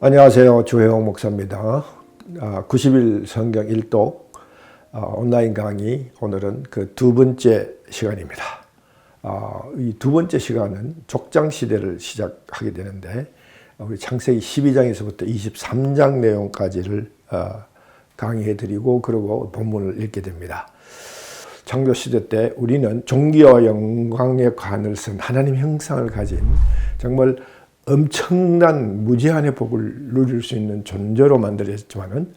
안녕하세요. 주혜영 목사입니다. 90일 성경 일독 온라인 강의, 오늘은 그 두 번째 시간입니다. 이 두 번째 시간은 족장시대를 시작하게 되는데, 우리 창세기 12장에서부터 23장 내용까지를 강의해드리고 그리고 본문을 읽게 됩니다. 창조시대 때 우리는 존귀와 영광의 관을 쓴 하나님 형상을 가진 정말 엄청난 무제한의 복을 누릴 수 있는 존재로 만들어졌지만은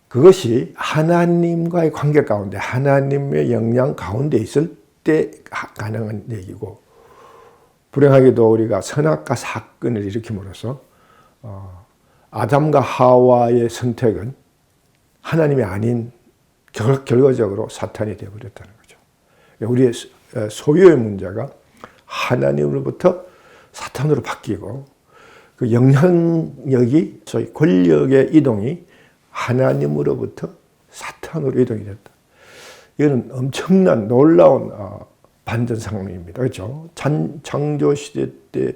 그것이 하나님과의 관계 가운데, 하나님의 영향 가운데 있을 때 가능한 얘기고, 불행하게도 우리가 선악과 사건을 일으킴으로써 아담과 하와의 선택은 하나님이 아닌 결과적으로 사탄이 되어버렸다는 거죠. 우리의 소유의 문제가 하나님으로부터 사탄으로 바뀌고, 그 영향력이, 소위 권력의 이동이 하나님으로부터 사탄으로 이동이 됐다. 이거는 엄청난 놀라운 반전 상황입니다. 그렇죠? 창조시대 때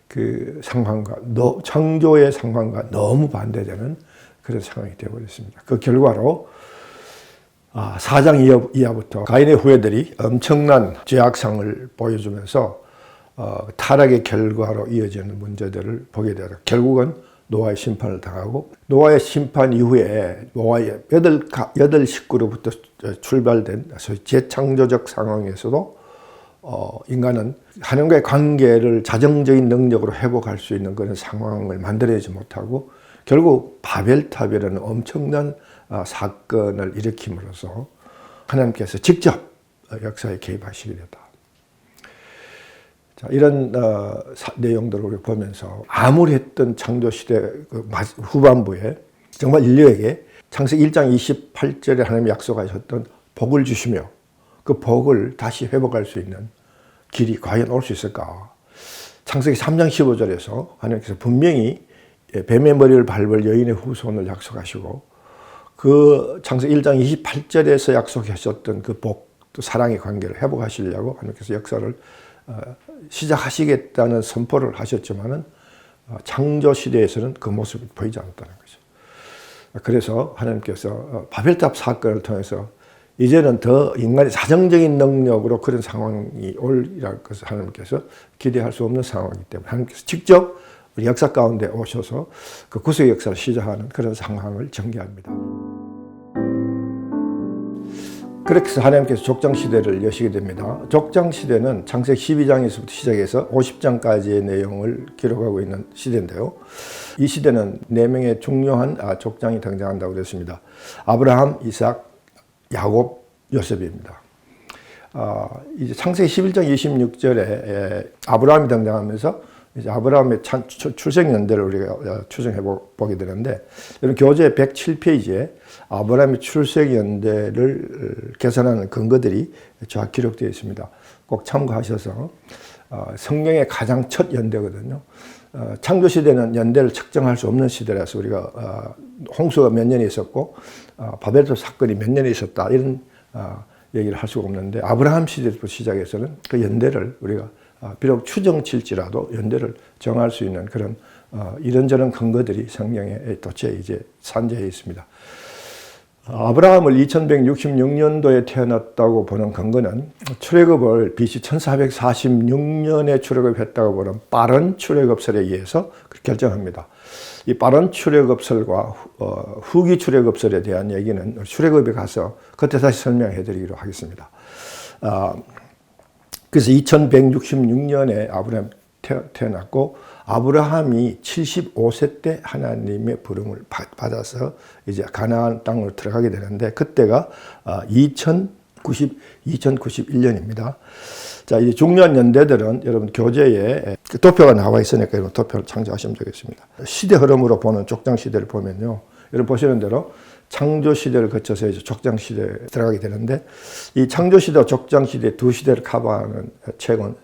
그 상황과, 창조의 상황과 너무 반대되는 그런 상황이 되어버렸습니다. 그 결과로 4장 이하부터 가인의 후예들이 엄청난 죄악상을 보여주면서 타락의 결과로 이어지는 문제들을 보게 되다 결국은 노아의 심판을 당하고, 노아의 심판 이후에 노아의 8 식구로부터 출발된 소위 재창조적 상황에서도 인간은 하나님과의 관계를 자정적인 능력으로 회복할 수 있는 그런 상황을 만들어내지 못하고, 결국 바벨탑이라는 엄청난 사건을 일으킴으로써 하나님께서 직접 역사에 개입하시게 됐다. 자, 이런 내용들을 우리 보면서 아무리 창조시대 후반부에 정말 인류에게 창세기 1장 28절에 하나님이 약속하셨던 복을 주시며 그 복을 다시 회복할 수 있는 길이 과연 올 수 있을까? 창세기 3장 15절에서 하나님께서 분명히 뱀의 머리를 밟을 여인의 후손을 약속하시고, 그 창세기 1장 28절에서 약속하셨던 그 복, 또 사랑의 관계를 회복하시려고 하나님께서 역사를 시작하시겠다는 선포를 하셨지만은 창조 시대에서는 그 모습이 보이지 않았다는 거죠. 그래서 하나님께서 바벨탑 사건을 통해서 이제는 더 인간의 사정적인 능력으로 그런 상황이 올이라고 해서 하나님께서 기대할 수 없는 상황이기 때문에 하나님께서 직접 우리 역사 가운데 오셔서 그 구속의 역사를 시작하는 그런 상황을 전개합니다. 그렇게 해서 하나님께서 족장시대를 여시게 됩니다. 족장시대는 창세기 12장에서부터 시작해서 50장까지의 내용을 기록하고 있는 시대인데요. 이 시대는 4명의 중요한 족장이 등장한다고 그랬습니다. 아브라함, 이삭, 야곱, 요셉입니다. 이제 창세기 11장 26절에 아브라함이 등장하면서 이제 아브라함의 출생 연대를 우리가 추정해 보게 되는데, 이런 교재 107페이지에 아브라함의 출생 연대를 계산하는 근거들이 쫙 기록되어 있습니다. 꼭 참고하셔서, 성경의 가장 첫 연대거든요. 창조 시대는 연대를 측정할 수 없는 시대라서 우리가 홍수가 몇 년이 있었고 바벨탑 사건이 몇 년이 있었다, 이런 얘기를 할 수가 없는데, 아브라함 시대부터 시작해서는 그 연대를 우리가 비록 추정칠지라도 연대를 정할 수 있는 그런 이런저런 근거들이 성경에 도처에 이제 산재해 있습니다. 아브라함을 2166년도에 태어났다고 보는 근거는 출애굽을 BC 1446년에 출애굽했다고 보는 빠른 출애굽설에 의해서 결정합니다. 이 빠른 출애굽설과 후기 출애굽설에 대한 얘기는 출애굽에 가서 그때 다시 설명해 드리기로 하겠습니다. 그래서 2166년에 아브라함이 태어났고, 아브라함이 75세 때 하나님의 부름을 받아서 이제 가나안 땅으로 들어가게 되는데, 그때가 2091년입니다. 자, 이 중요한 연대들은 여러분 교재에 도표가 나와 있으니까 여러분 도표를 참조하시면 되겠습니다. 시대 흐름으로 보는 족장 시대를 보면요, 여러분 보시는 대로 창조 시대를 거쳐서 이제 족장 시대에 들어가게 되는데, 이 창조 시대와 족장 시대 두 시대를 커버하는 책은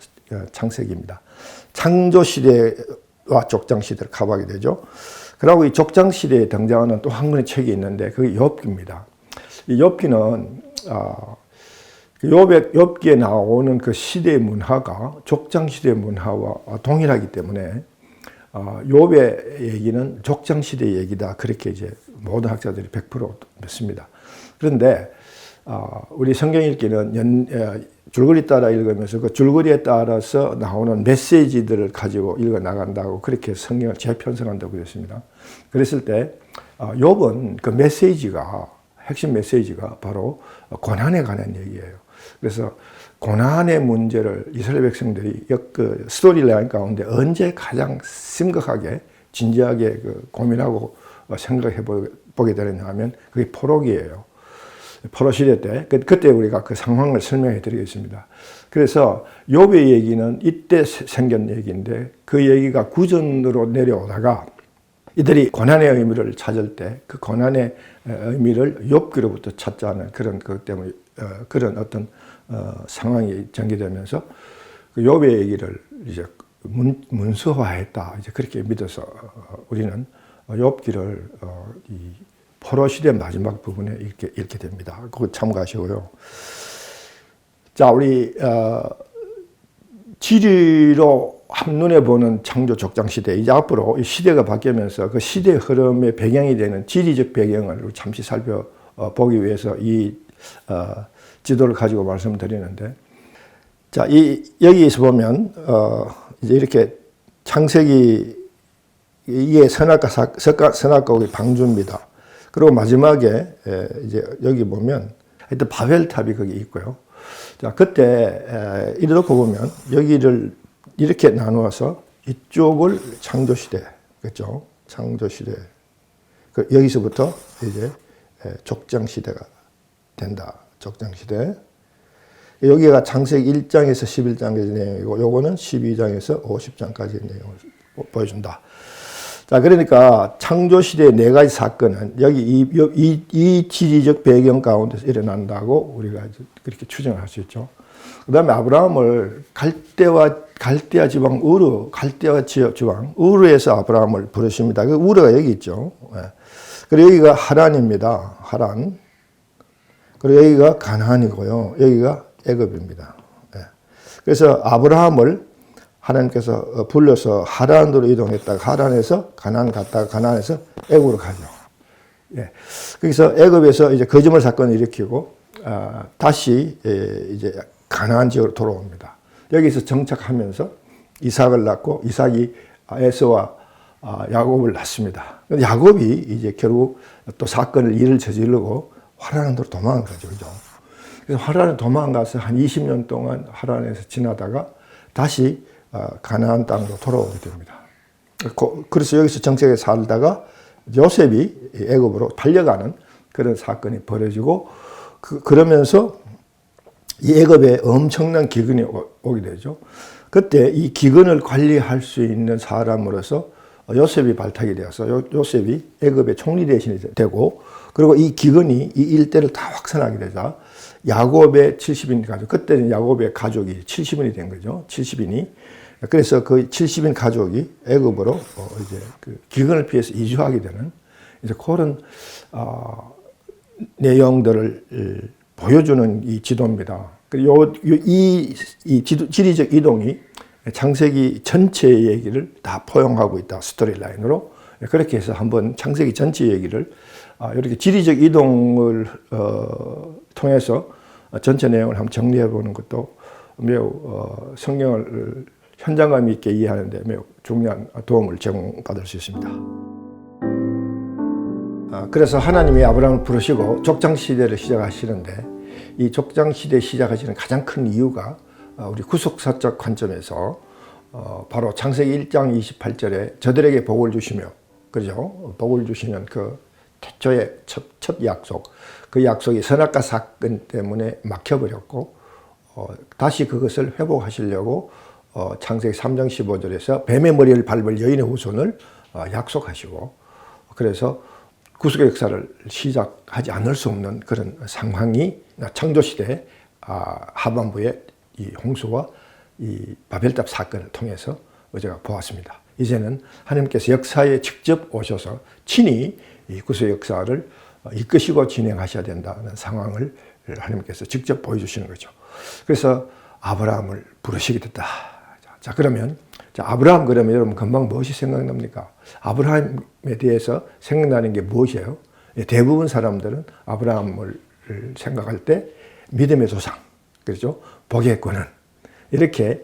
창세기입니다. 창조 시대와 족장 시대를 커버하게 되죠. 그리고 이 족장 시대에 등장하는 또 한 권의 책이 있는데, 그게 욥기입니다. 이 욥기는 욥기에 나오는 그 시대의 문화가 족장 시대의 문화와 동일하기 때문에 욥의 얘기는 족장 시대 얘기다. 그렇게 이제 모든 학자들이 100% 믿습니다. 그런데 우리 성경 읽기는 줄거리 따라 읽으면서 그 줄거리에 따라서 나오는 메시지들을 가지고 읽어 나간다고 그렇게 성경을 재편성한다고 그랬습니다. 그랬을 때 욥은 그 메시지가 핵심 메시지가 바로 고난에 관한 얘기예요. 그래서 고난의 문제를 이스라엘 백성들이 그 스토리라인 가운데 언제 가장 심각하게 진지하게 고민하고 생각해 보게 되느냐 하면 그게 포로기예요. 포로 시대 때 그때 우리가 그 상황을 설명해 드리겠습니다. 그래서 욥의 얘기는 이때 생긴 얘기인데 그 얘기가 구전으로 내려오다가 이들이 고난의 의미를 찾을 때 그 고난의 의미를 욥기로부터 찾자는 그런 것 때문에 그런 어떤 상황이 전개되면서 그 욥의 얘기를 이제 문서화했다. 이제 그렇게 믿어서 우리는 욥기를 이 포로 시대 마지막 부분에 읽게 됩니다. 그거 참고하시고요. 자, 우리 지리로 한눈에 보는 창조 족장 시대, 이제 앞으로 이 시대가 바뀌면서 그 시대 흐름의 배경이 되는 지리적 배경을 잠시 살펴보기 위해서 이 지도를 가지고 말씀드리는데, 자, 여기에서 보면 이제 이렇게 창세기 이게 선악과의 방주입니다. 그리고 마지막에 이제 여기 보면 하여튼 바벨탑이 거기 있고요. 자, 그때 이렇게 보면 여기를 이렇게 나누어서 이쪽을 창조시대, 그렇죠? 창조시대. 여기서부터 이제 족장시대가 된다. 족장시대. 여기가 창세기 1장에서 11장까지 내용이고, 요거는 12장에서 50장까지의 내용을 보여준다. 자, 그러니까 창조시대의 네 가지 사건은 여기 이 지리적 배경 가운데서 일어난다고 우리가 그렇게 추정을 할 수 있죠. 그 다음에 아브라함을 갈대아 지방 갈대아 지방 우르에서 아브라함을 부르십니다. 그 우르가 여기 있죠. 그리고 여기가 하란입니다. 하란. 그리고 여기가 가나안이고요. 여기가 애굽입니다. 그래서 아브라함을 하나님께서 불러서 하란으로 이동했다가 하란에서 가나안 갔다가 가나안에서 애굽으로 가죠. 거기서 애굽에서 이제 거짓말 사건을 일으키고 다시 이제 가나안 지역으로 돌아옵니다. 여기서 정착하면서 이삭을 낳고 이삭이 에서와 야곱을 낳습니다. 야곱이 이제 결국 또 일을 저지르고 하란으로 도망간 거죠. 그죠? 그래서 하란에 도망가서 한 20년 동안 하란에서 지나다가 다시 가나안 땅으로 돌아오게 됩니다. 그래서 여기서 정착에 살다가 요셉이 애굽으로 팔려가는 그런 사건이 벌어지고 그러면서 이 애굽에 엄청난 기근이 오게 되죠. 그때 이 기근을 관리할 수 있는 사람으로서 요셉이 발탁이 되어서 요셉이 애굽의 총리 대신이 되고, 그리고 이 기근이 이 일대를 다 확산하게 되자 야곱의 70인 가족, 그때는 야곱의 가족이 70인이 된 거죠. 70인이. 그래서 그 70인 가족이 애굽으로 이제 그 기근을 피해서 이주하게 되는 이제 그런 내용들을 보여주는 이 지도입니다. 이 지리적 이동이 창세기 전체의 얘기를 다 포용하고 있다. 스토리 라인으로. 그렇게 해서 한번 창세기 전체 얘기를 이렇게 지리적 이동을 통해서 전체 내용을 한번 정리해 보는 것도 매우 성경을 현장감 있게 이해하는 데 매우 중요한 도움을 제공받을 수 있습니다. 그래서 하나님이 아브라함을 부르시고 족장시대를 시작하시는데, 이 족장시대 시작하시는 가장 큰 이유가 우리 구속사적 관점에서 바로 창세기 1장 28절에 저들에게 복을 주시며, 그죠? 복을 주시는 그 태초의 첫 약속, 그 약속이 선악과 사건 때문에 막혀버렸고 다시 그것을 회복하시려고 창세기 3장 15절에서 뱀의 머리를 밟을 여인의 후손을 약속하시고, 그래서 구속의 역사를 시작하지 않을 수 없는 그런 상황이 창조시대 하반부에 이 홍수와 이 바벨탑 사건을 통해서 제가 보았습니다. 이제는 하나님께서 역사에 직접 오셔서 친히 이 구속 역사를 이끄시고 진행하셔야 된다는 상황을 하나님께서 직접 보여주시는 거죠. 그래서 아브라함을 부르시게 됐다. 자, 그러면 자, 아브라함 그러면 여러분 금방 무엇이 생각납니까? 아브라함에 대해서 생각나는 게 무엇이에요? 대부분 사람들은 아브라함을 생각할 때 믿음의 조상, 그렇죠? 복의 근원, 이렇게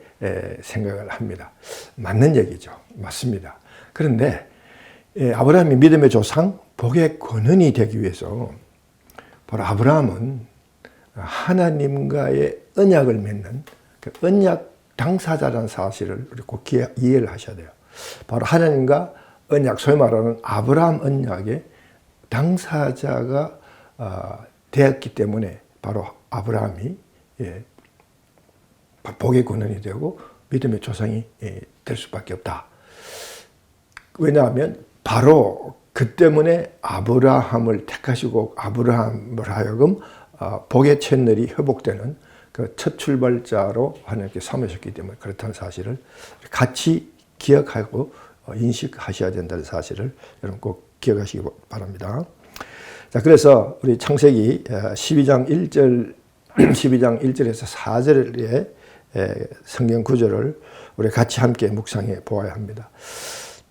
생각을 합니다. 맞는 얘기죠. 맞습니다. 그런데 아브라함이 믿음의 조상, 복의 근원이 되기 위해서 바로 아브라함은 하나님과의 언약을 맺는 그 언약 당사자라는 사실을 꼭 이해를 하셔야 돼요. 바로 하나님과 언약, 소위 말하는 아브라함 언약의 당사자가 되었기 때문에 바로 아브라함이 복의 근원이 되고 믿음의 조상이 될 수밖에 없다. 왜냐하면 바로 그 때문에 아브라함을 택하시고 아브라함을 하여금 복의 채널이 회복되는 그 첫 출발자로 하나님께 삼으셨기 때문에 그렇다는 사실을 같이 기억하고 인식하셔야 된다는 사실을 여러분 꼭 기억하시기 바랍니다. 자, 그래서 우리 창세기 12장 1절에서 4절의 성경 구절을 우리 같이 함께 묵상해 보아야 합니다.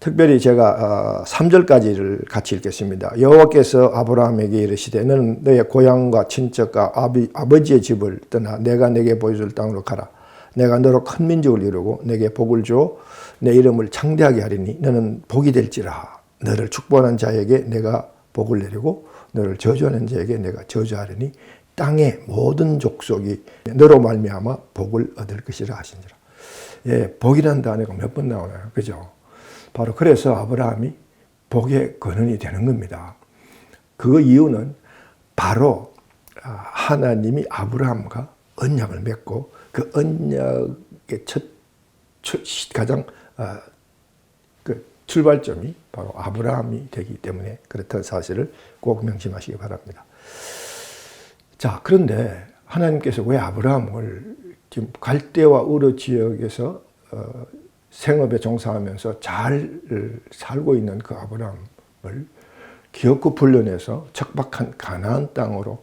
특별히 제가 3절까지를 같이 읽겠습니다. 여호와께서 아브라함에게 이르시되 너는 너의 고향과 친척과 아버지의 집을 떠나 내가 내게 보여줄 땅으로 가라. 내가 너로 큰 민족을 이루고 내게 복을 주어 내 이름을 창대하게 하리니 너는 복이 될지라. 너를 축복하는 자에게 내가 복을 내리고 너를 저주하는 자에게 내가 저주하리니 땅의 모든 족속이 너로 말미암아 복을 얻을 것이라 하시니라. 예, 복이라는 단어가 몇 번 나오나요? 그죠? 바로 그래서 아브라함이 복의 근원이 되는 겁니다. 그 이유는 바로 하나님이 아브라함과 언약을 맺고 그 언약의 가장 그 출발점이 바로 아브라함이 되기 때문에 그렇다는 사실을 꼭 명심하시기 바랍니다. 자, 그런데 하나님께서 왜 아브라함을 지금 갈대와 우르 지역에서 생업에 종사하면서 잘 살고 있는 그 아브라함을 기어코 불러내서 척박한 가나안 땅으로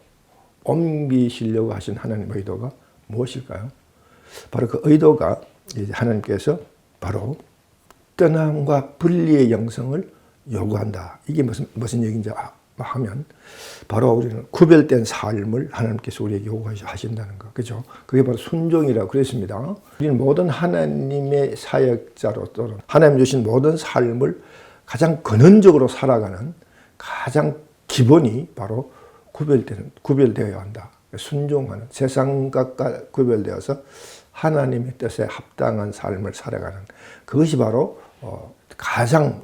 옮기시려고 하신 하나님의 의도가 무엇일까요? 바로 그 의도가 이제 하나님께서 바로 떠남과 분리의 영성을 요구한다. 이게 무슨 얘기인지 하면 바로 우리는 구별된 삶을 하나님께서 우리에게 요구하신다는 거. 그죠? 그게 바로 순종이라고 그랬습니다. 우리는 모든 하나님의 사역자로 또는 하나님 주신 모든 삶을 가장 근원적으로 살아가는 가장 기본이 바로 구별되어야 한다. 순종하는 세상과 구별되어서 하나님의 뜻에 합당한 삶을 살아가는 그것이 바로 가장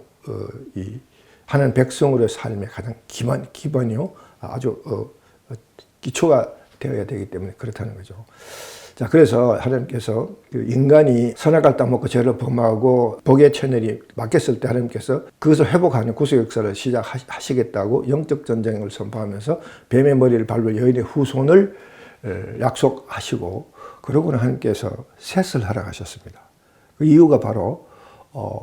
이 하나님 백성으로의 삶의 가장 기본이요 아주 기초가 되어야 되기 때문에 그렇다는 거죠. 자, 그래서 하나님께서 인간이 선악을 따먹고 죄를 범하고 복의 채널이 막혔을 때 하나님께서 그것을 회복하는 구속 역사를 시작하시겠다고 영적 전쟁을 선포하면서 뱀의 머리를 밟을 여인의 후손을 약속하시고 그러고는 하나님께서 셋을 하러 가셨습니다. 그 이유가 바로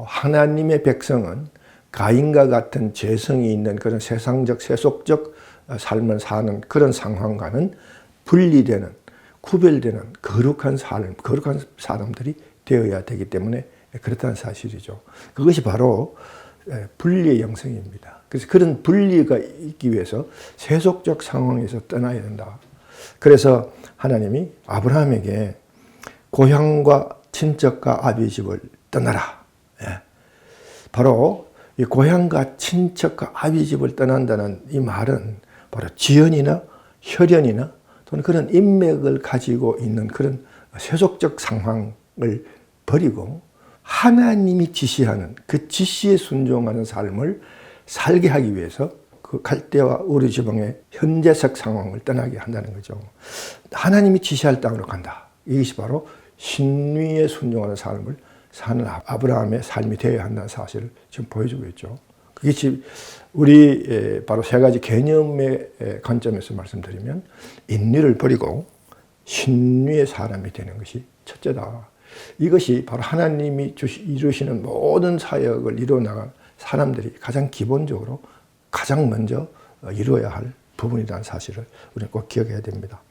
하나님의 백성은 가인과 같은 죄성이 있는 그런 세상적 세속적 삶을 사는 그런 상황과는 분리되는 구별되는 거룩한 삶, 거룩한 사람들이 되어야 되기 때문에 그렇다는 사실이죠. 그것이 바로 분리의 영성입니다. 그래서 그런 분리가 있기 위해서 세속적 상황에서 떠나야 된다. 그래서 하나님이 아브라함에게 고향과 친척과 아비 집을 떠나라. 바로 이 고향과 친척과 아비 집을 떠난다는 이 말은 바로 지연이나 혈연이나 또는 그런 인맥을 가지고 있는 그런 세속적 상황을 버리고 하나님이 지시하는 그 지시에 순종하는 삶을 살게 하기 위해서 그 갈대와 우르 지방의 현재적 상황을 떠나게 한다는 거죠. 하나님이 지시할 땅으로 간다. 이것이 바로 신위에 순종하는 삶을 사는 아브라함의 삶이 되어야 한다는 사실을 지금 보여주고 있죠. 그게 우리 바로 세 가지 개념의 관점에서 말씀드리면 인위를 버리고 신위의 사람이 되는 것이 첫째다. 이것이 바로 하나님이 이루시는 모든 사역을 이루어나간 사람들이 가장 기본적으로 가장 먼저 이루어야 할 부분이라는 사실을 우리는 꼭 기억해야 됩니다.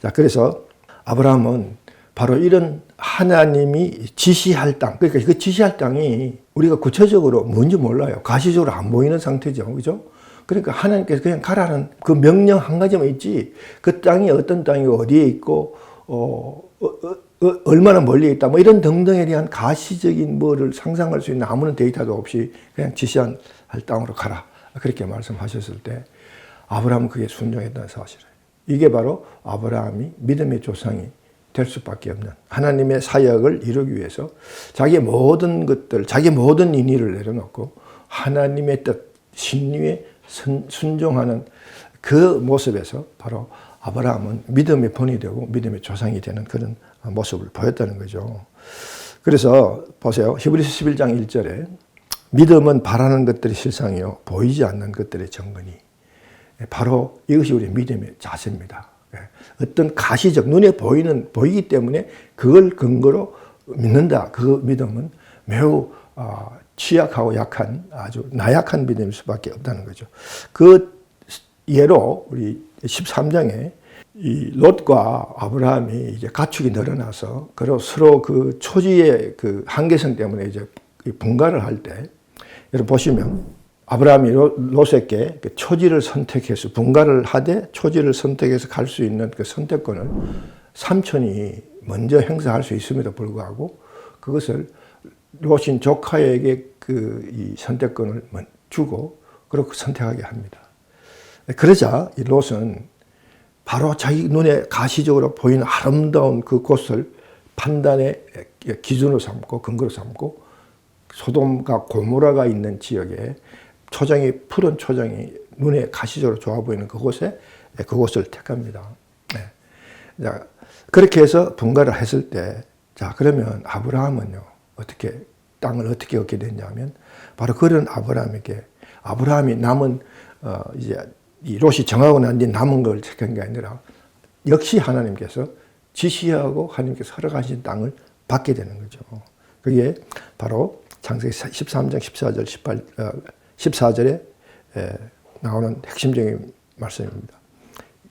자, 그래서 아브라함은 바로 이런 하나님이 지시할 땅, 그러니까 그 지시할 땅이 우리가 구체적으로 뭔지 몰라요. 가시적으로 안 보이는 상태죠. 그죠? 그러니까 하나님께서 그냥 가라는 그 명령 한 가지만 있지, 그 땅이 어떤 땅이고 어디에 있고, 얼마나 멀리 있다, 뭐 이런 등등에 대한 가시적인 뭐를 상상할 수 있는 아무런 데이터도 없이 그냥 지시할 땅으로 가라. 그렇게 말씀하셨을 때, 아브라함은 그게 순종했다는 사실이에요. 이게 바로 아브라함이 믿음의 조상이 될 수밖에 없는, 하나님의 사역을 이루기 위해서 자기의 모든 것들, 자기의 모든 인의를 내려놓고 하나님의 뜻, 신유에 순종하는 그 모습에서 바로 아브라함은 믿음의 본이 되고 믿음의 조상이 되는 그런 모습을 보였다는 거죠. 그래서 보세요. 히브리서 11장 1절에 믿음은 바라는 것들이 실상이요 보이지 않는 것들의 정근이, 바로 이것이 우리 믿음의 자세입니다. 어떤 가시적, 눈에 보이기 때문에 그걸 근거로 믿는다. 그 믿음은 매우 취약하고 약한, 아주 나약한 믿음일 수밖에 없다는 거죠. 그 예로 우리 13장에 이 롯과 아브라함이 이제 가축이 늘어나서 그리고 서로 그 초지의 그 한계성 때문에 이제 분가를 할 때, 여러분 보시면 아브라함이 롯에게 그 초지를 선택해서 분가를 하되 초지를 선택해서 갈 수 있는 그 선택권을 삼촌이 먼저 행사할 수 있음에도 불구하고 그것을 롯인 조카에게 이 선택권을 주고 그렇게 선택하게 합니다. 그러자 이 롯은 바로 자기 눈에 가시적으로 보이는 아름다운 그 곳을 판단의 기준으로 삼고 근거로 삼고 소돔과 고모라가 있는 지역에 푸른 초장이 눈에 가시적으로 좋아 보이는 그곳을 택합니다. 네. 자, 그렇게 해서 분가를 했을 때, 자, 그러면 아브라함은요, 땅을 어떻게 얻게 됐냐면, 바로 그런 아브라함이 남은, 이제, 이 롯이 정하고 난 뒤 남은 걸 택한 게 아니라, 역시 하나님께서 지시하고 하나님께서 허락하신 땅을 받게 되는 거죠. 그게 바로 창세기 13장 14절에 나오는 핵심적인 말씀입니다.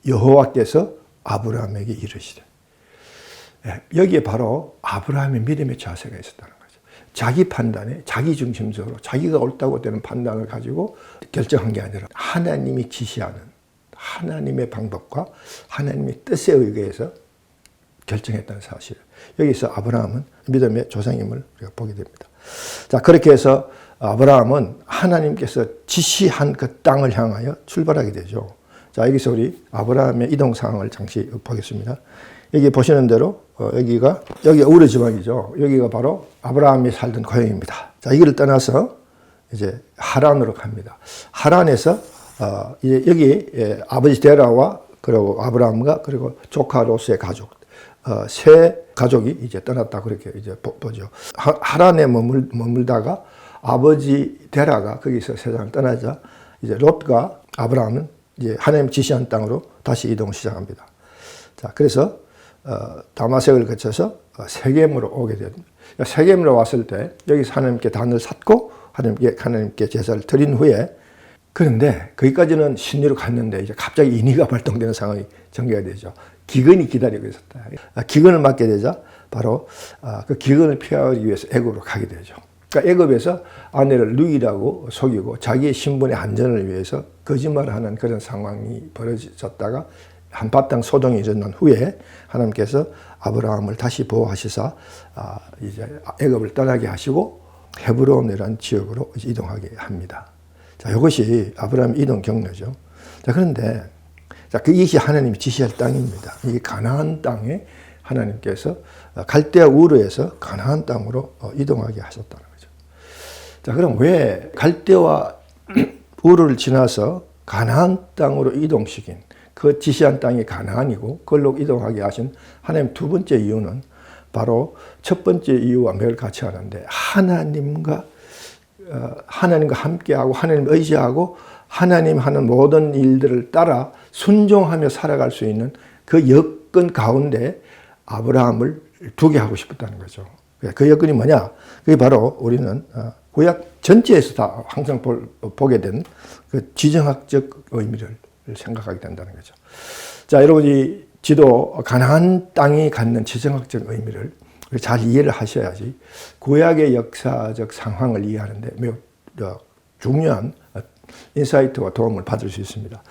여호와께서 아브라함에게 이르시되, 여기에 바로 아브라함의 믿음의 자세가 있었다는 거죠. 자기 판단에 자기 중심적으로 자기가 옳다고 되는 판단을 가지고 결정한 게 아니라 하나님이 지시하는 하나님의 방법과 하나님의 뜻에 의해서 결정했다는 사실. 여기서 아브라함은 믿음의 조상임을 우리가 보게 됩니다. 자, 그렇게 해서 아브라함은 하나님께서 지시한 그 땅을 향하여 출발하게 되죠. 자, 여기서 우리 아브라함의 이동 상황을 잠시 보겠습니다. 여기 보시는 대로 여기가 우르 지방이죠. 여기가 바로 아브라함이 살던 고향입니다. 자, 여기를 떠나서 이제 하란으로 갑니다. 하란에서 이제 여기 아버지 데라와 그리고 아브라함과 그리고 조카 롯의 가족 세 가족이 이제 떠났다 그렇게 이제 보죠. 하란에 머물다가 아버지 데라가 거기서 세상을 떠나자 이제 롯과 아브라함은 이제 하나님 지시한 땅으로 다시 이동을 시작합니다. 자, 그래서 다마섹을 거쳐서 세겜으로 오게 됩니다. 세겜으로 왔을 때 여기서 하나님께 단을 샀고 하나님께 제사를 드린 후에, 그런데 거기까지는 신뢰로 갔는데 이제 갑자기 인의가 발동되는 상황이 전개가 되죠. 기근이 기다리고 있었다. 기근을 맞게 되자 바로 그 기근을 피하기 위해서 애굽으로 가게 되죠. 그러니까 애굽에서 아내를 누이라고 속이고 자기의 신분의 안전을 위해서 거짓말을 하는 그런 상황이 벌어졌다가 한바탕 소동이 일어난 후에 하나님께서 아브라함을 다시 보호하시사 이제 애굽을 떠나게 하시고 헤브론이라는 지역으로 이동하게 합니다. 자, 이것이 아브라함의 이동 경로죠. 자, 그런데 이것이 하나님이 지시할 땅입니다. 이 가나안 땅에 하나님께서 갈대아 우르에서 가나안 땅으로 이동하게 하셨다는 거죠. 자, 그럼 왜 갈대아 우르를 지나서 가나안 땅으로 이동시킨 그 지시한 땅이 가나안이고 그걸로 이동하게 하신 하나님 두 번째 이유는 바로 첫 번째 이유와 매우 같이 하는데, 하나님과 함께하고 하나님 의지하고 하나님 하는 모든 일들을 따라 순종하며 살아갈 수 있는 그 여건 가운데 아브라함을 두게 하고 싶었다는 거죠. 그 여건이 뭐냐? 그게 바로 우리는 구약 전체에서 다 항상 보게 된 그 지정학적 의미를 생각하게 된다는 거죠. 자, 여러분, 이 지도 가나안 땅이 갖는 지정학적 의미를 잘 이해를 하셔야지 구약의 역사적 상황을 이해하는데 매우 중요한 인사이트와 도움을 받을 수 있습니다.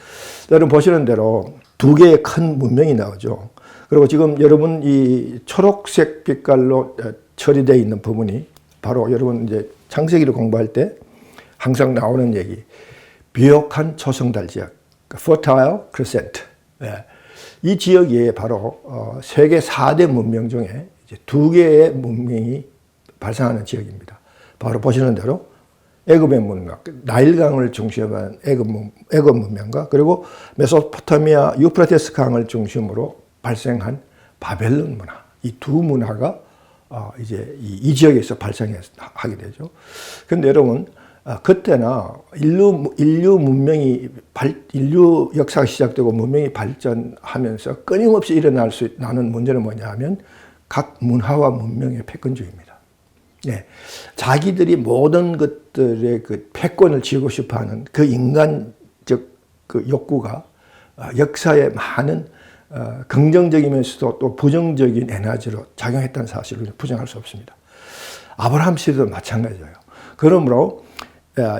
여러분 보시는 대로 두 개의 큰 문명이 나오죠. 그리고 지금 여러분 이 초록색 빛깔로 처리되어 있는 부분이 바로 여러분 이제 창세기를 공부할 때 항상 나오는 얘기, 비옥한 초성달 지역, Fertile Crescent. 이 지역이 바로 세계 4대 문명 중에 이제 2개의 문명이 발생하는 지역입니다. 바로 보시는 대로 애굽의 문명, 나일강을 중심으로 한 애굽 문명과 그리고 메소포타미아 유프라테스 강을 중심으로 발생한 바벨론 문화, 이 두 문화가 이제 이 지역에서 발생하게 되죠. 그런데 여러분 그때나 인류 문명이 인류 역사가 시작되고 문명이 발전하면서 끊임없이 일어나는 문제는 뭐냐 하면 각 문화와 문명의 패권주의입니다. 네. 자기들이 모든 것들의 그 패권을 쥐고 싶어 하는 그 인간적 그 욕구가 역사에 많은 긍정적이면서도 또 부정적인 에너지로 작용했다는 사실을 부정할 수 없습니다. 아브라함 시대도 마찬가지예요. 그러므로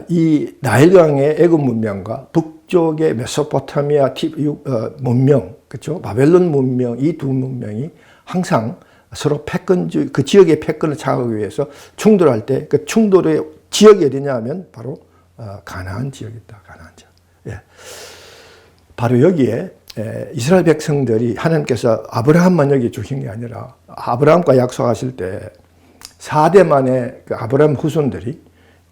이 나일강의 애굽 문명과 북쪽의 메소포타미아 문명, 그렇죠? 바벨론 문명, 이 두 문명이 항상 서로 패권주의, 그 지역의 패권을 장악하기 위해서 충돌할 때 그 충돌의 지역이 어디냐 하면 바로 가나안 지역이다. 가나안 지역. 예. 바로 여기에 이스라엘 백성들이 하나님께서 아브라함만 여기 주신 게 아니라 아브라함과 약속하실 때 4대 만에 그 아브라함 후손들이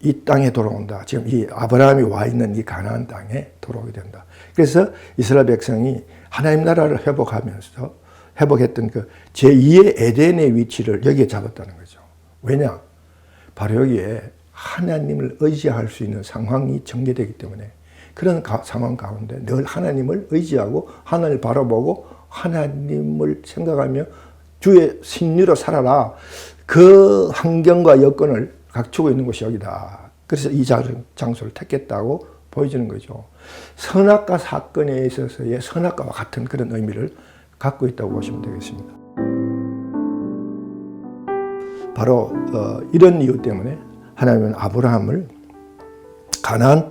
이 땅에 돌아온다. 지금 이 아브라함이 와 있는 이 가나안 땅에 돌아오게 된다. 그래서 이스라엘 백성이 하나님 나라를 회복했던 그 제2의 에덴의 위치를 여기에 잡았다는 거죠. 왜냐? 바로 여기에 하나님을 의지할 수 있는 상황이 전개되기 때문에 그런 상황 가운데 늘 하나님을 의지하고 하나님을 바라보고 하나님을 생각하며 주의 신유로 살아라. 그 환경과 여건을 갖추고 있는 곳이 여기다. 그래서 이 장소를 택했다고 보여지는 거죠. 선악과 사건에 있어서의 선악과와 같은 그런 의미를 갖고 있다고 보시면 되겠습니다. 바로 이런 이유 때문에 하나님은 아브라함을 가나안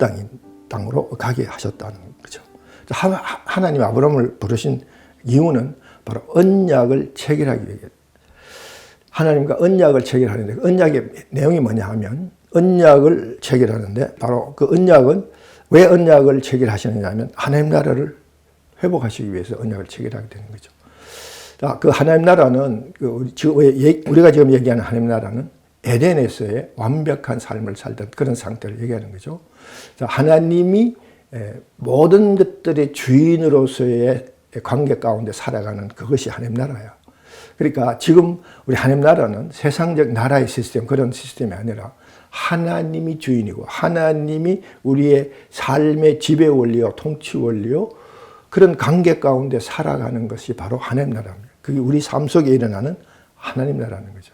땅으로 가게 하셨다는 거죠. 하나님이 아브라함을 부르신 이유는 바로 언약을 체결하기 위해 하나님과 언약을 체결하는데 그 언약의 내용이 뭐냐 하면 언약을 체결하는데 바로 그 언약은 왜 언약을 체결하시느냐 하면 하나님 나라를 회복하시기 위해서 언약을 체결하게 되는 거죠. 자, 그 하나님 나라는 우리가 지금 얘기하는 하나님 나라는 에덴에서의 완벽한 삶을 살던 그런 상태를 얘기하는 거죠. 자, 하나님이 모든 것들의 주인으로서의 관계 가운데 살아가는 그것이 하나님 나라야. 그러니까 지금 우리 하나님 나라는 세상적 나라의 시스템, 그런 시스템이 아니라 하나님이 주인이고 하나님이 우리의 삶의 지배 원리요, 통치 원리요, 그런 관계 가운데 살아가는 것이 바로 하나님 나라입니다. 그게 우리 삶 속에 일어나는 하나님 나라는 거죠.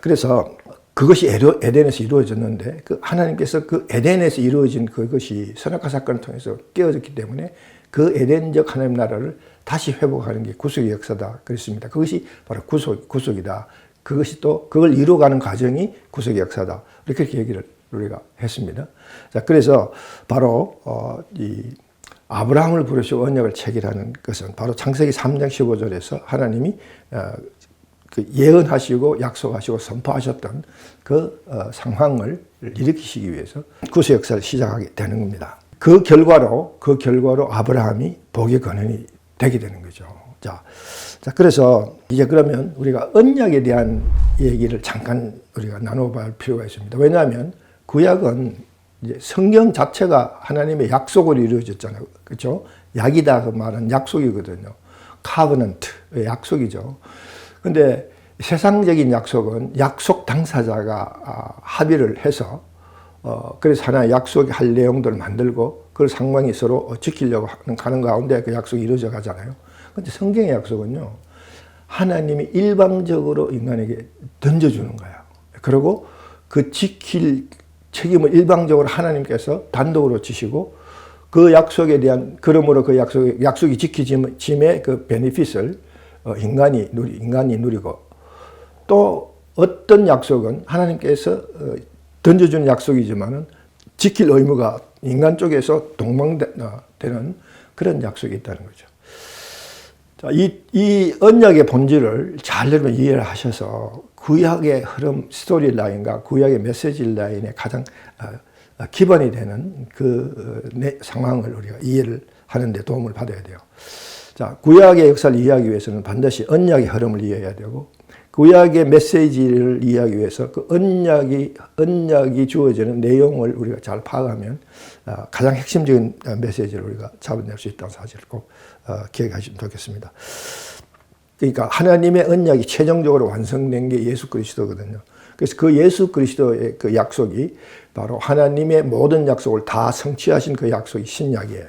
그래서 그것이 에덴에서 이루어졌는데 그 하나님께서 그 에덴에서 이루어진 그것이 선악과 사건을 통해서 깨어졌기 때문에 그 에덴적 하나님 나라를 다시 회복하는 게 구속의 역사다 그랬습니다. 그것이 바로 구속이다. 그것이 또 그걸 이루어가는 과정이 구속의 역사다. 이렇게 얘기를 우리가 했습니다. 자, 그래서 바로 이 아브라함을 부르시고 언약을 체결하는 것은 바로 창세기 3장 15절에서 하나님이 그 예언하시고 약속하시고 선포하셨던 그 상황을 일으키시기 위해서 구속 역사를 시작하게 되는 겁니다. 그 결과로 아브라함이 복의 근원이 되게 되는 거죠. 자, 그래서 이제 그러면 우리가 언약에 대한 얘기를 잠깐 우리가 나눠볼 필요가 있습니다. 왜냐하면 구약은 이제 성경 자체가 하나님의 약속으로 이루어졌잖아요. 그렇죠? 약이다 그 말은 약속이거든요. 카버넌트, 약속이죠. 근데 세상적인 약속은 약속 당사자가 합의를 해서 그래서 하나의 약속할 내용들을 만들고 그걸 상황이 서로 지키려고 가는 가운데 그 약속이 이루어져 가잖아요. 근데 성경의 약속은요, 하나님이 일방적으로 인간에게 던져주는 거야. 그리고 그 지킬 책임을 일방적으로 하나님께서 단독으로 지시고 그 약속에 대한, 그러므로 그 약속이 지켜짐의 그 베네핏을 인간이 누리고, 또 어떤 약속은 하나님께서 던져주는 약속이지만은 지킬 의무가 인간 쪽에서 동망되는 그런 약속이 있다는 거죠. 자, 이 언약의 본질을 잘 여러분 이해를 하셔서 구약의 흐름, 스토리 라인과 구약의 메시지 라인의 가장 기반이 되는 그 상황을 우리가 이해를 하는 데 도움을 받아야 돼요. 자, 구약의 역사를 이해하기 위해서는 반드시 언약의 흐름을 이해해야 되고, 구약의 메시지를 이해하기 위해서 그 언약이 주어지는 내용을 우리가 잘 파악하면 가장 핵심적인 메시지를 우리가 잡아낼 수 있다는 사실을 꼭 기억하시면 좋겠습니다. 그러니까 하나님의 언약이 최종적으로 완성된 게 예수 그리스도거든요. 그래서 그 예수 그리스도의 그 약속이 바로 하나님의 모든 약속을 다 성취하신 그 약속이 신약이에요.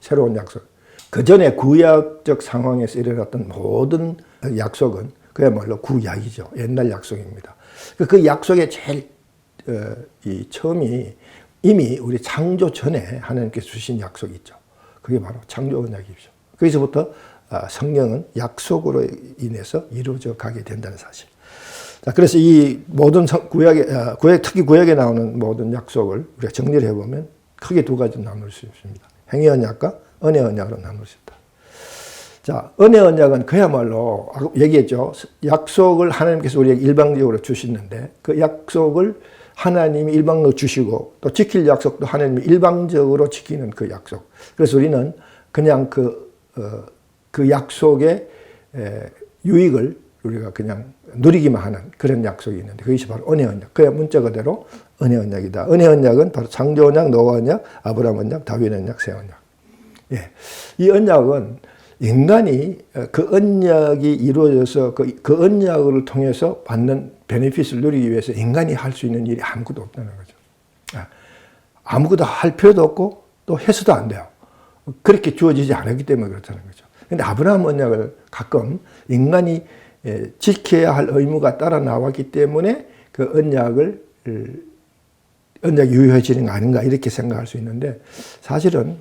새로운 약속. 그 전에 구약적 상황에서 일어났던 모든 약속은 그야말로 구약이죠. 옛날 약속입니다. 그 약속의 제일 이 처음이 이미 우리 창조 전에 하나님께서 주신 약속이 있죠. 그게 바로 창조 언약이죠. 거기서부터 성경은 약속으로 인해서 이루어져 가게 된다는 사실. 자, 그래서 이 모든 특히 구약에 나오는 모든 약속을 우리가 정리를 해보면 크게 두 가지로 나눌 수 있습니다. 행위 언약과 은혜 언약으로 나눌 수 있다. 자, 은혜 언약은 그야말로 얘기했죠. 약속을 하나님께서 우리에게 일방적으로 주시는데 그 약속을 하나님이 일방적으로 주시고 또 지킬 약속도 하나님이 일방적으로 지키는 그 약속. 그래서 우리는 그냥 그 약속의 유익을 우리가 그냥 누리기만 하는 그런 약속이 있는데 그것이 바로 은혜 언약. 그야 문자 그대로 은혜 언약이다. 은혜 언약은 바로 창조 언약, 노아 언약, 아브라함 언약, 다윗 언약, 새 언약. 예. 이 언약은 인간이 그 언약이 이루어져서 그 언약을 통해서 받는 베네핏을 누리기 위해서 인간이 할 수 있는 일이 아무것도 없다는 거죠. 아무것도 할 필요도 없고 또 해서도 안 돼요. 그렇게 주어지지 않았기 때문에 그렇다는 거죠. 근데 아브라함 언약을 가끔 인간이 지켜야 할 의무가 따라 나왔기 때문에 그 언약이 유효해지는 거 아닌가 이렇게 생각할 수 있는데 사실은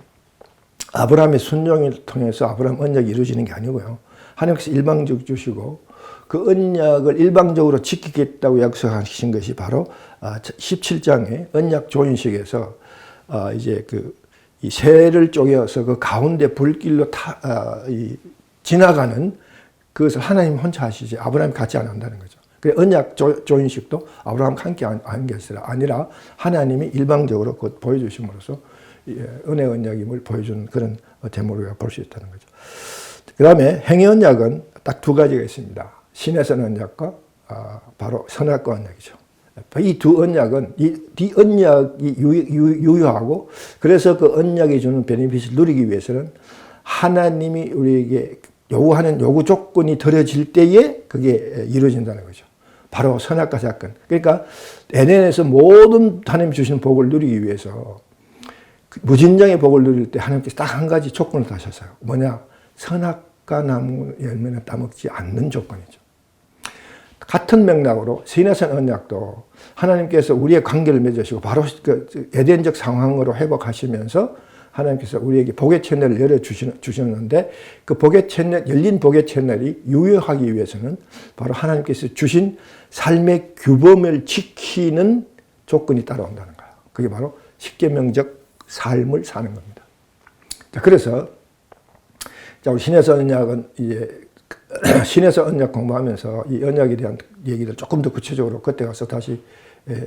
아브라함의 순종을 통해서 아브라함 언약이 이루어지는 게 아니고요. 하나님께서 일방적으로 주시고 그 언약을 일방적으로 지키겠다고 약속하신 것이 바로 17장의 언약 조인식에서 이제 이 새를 쪼개어서 그 가운데 불길로 지나가는 그것을 하나님 혼자 하시지 아브라함이 같이 안 한다는 거죠. 그 언약 조인식도 아브라함과 함께 한 것이 아니라 하나님이 일방적으로 그것 보여주심으로써 은혜 언약임을 보여주는 그런 대목을 볼 수 있다는 거죠. 그 다음에 행위 언약은 딱 두 가지가 있습니다. 신에서 언약과 바로 선악과 언약이죠. 이 두 언약은 이 언약이 유효하고 그래서 그 언약이 주는 베네핏을 누리기 위해서는 하나님이 우리에게 요구하는 요구 조건이 들어질 때에 그게 이루어진다는 거죠. 바로 선악과 사건. 그러니까 에덴에서 모든 하나님 주신 복을 누리기 위해서 무진장의 복을 누릴 때 하나님께서 딱 한 가지 조건을 다셨어요. 뭐냐? 선악과 나무 열매는 따먹지 않는 조건이죠. 같은 맥락으로 시내산 언약도 하나님께서 우리의 관계를 맺으시고 바로 그 에덴적 상황으로 회복하시면서 하나님께서 우리에게 복의 채널을 열어주셨는데 그 열린 복의 채널이 유효하기 위해서는 바로 하나님께서 주신 삶의 규범을 지키는 조건이 따라온다는 거예요. 그게 바로 십계명적 삶을 사는 겁니다. 자, 그래서 우리 신에서 언약은 이제 신에서 언약 공부하면서 이 언약에 대한 얘기를 조금 더 구체적으로 그때 가서 다시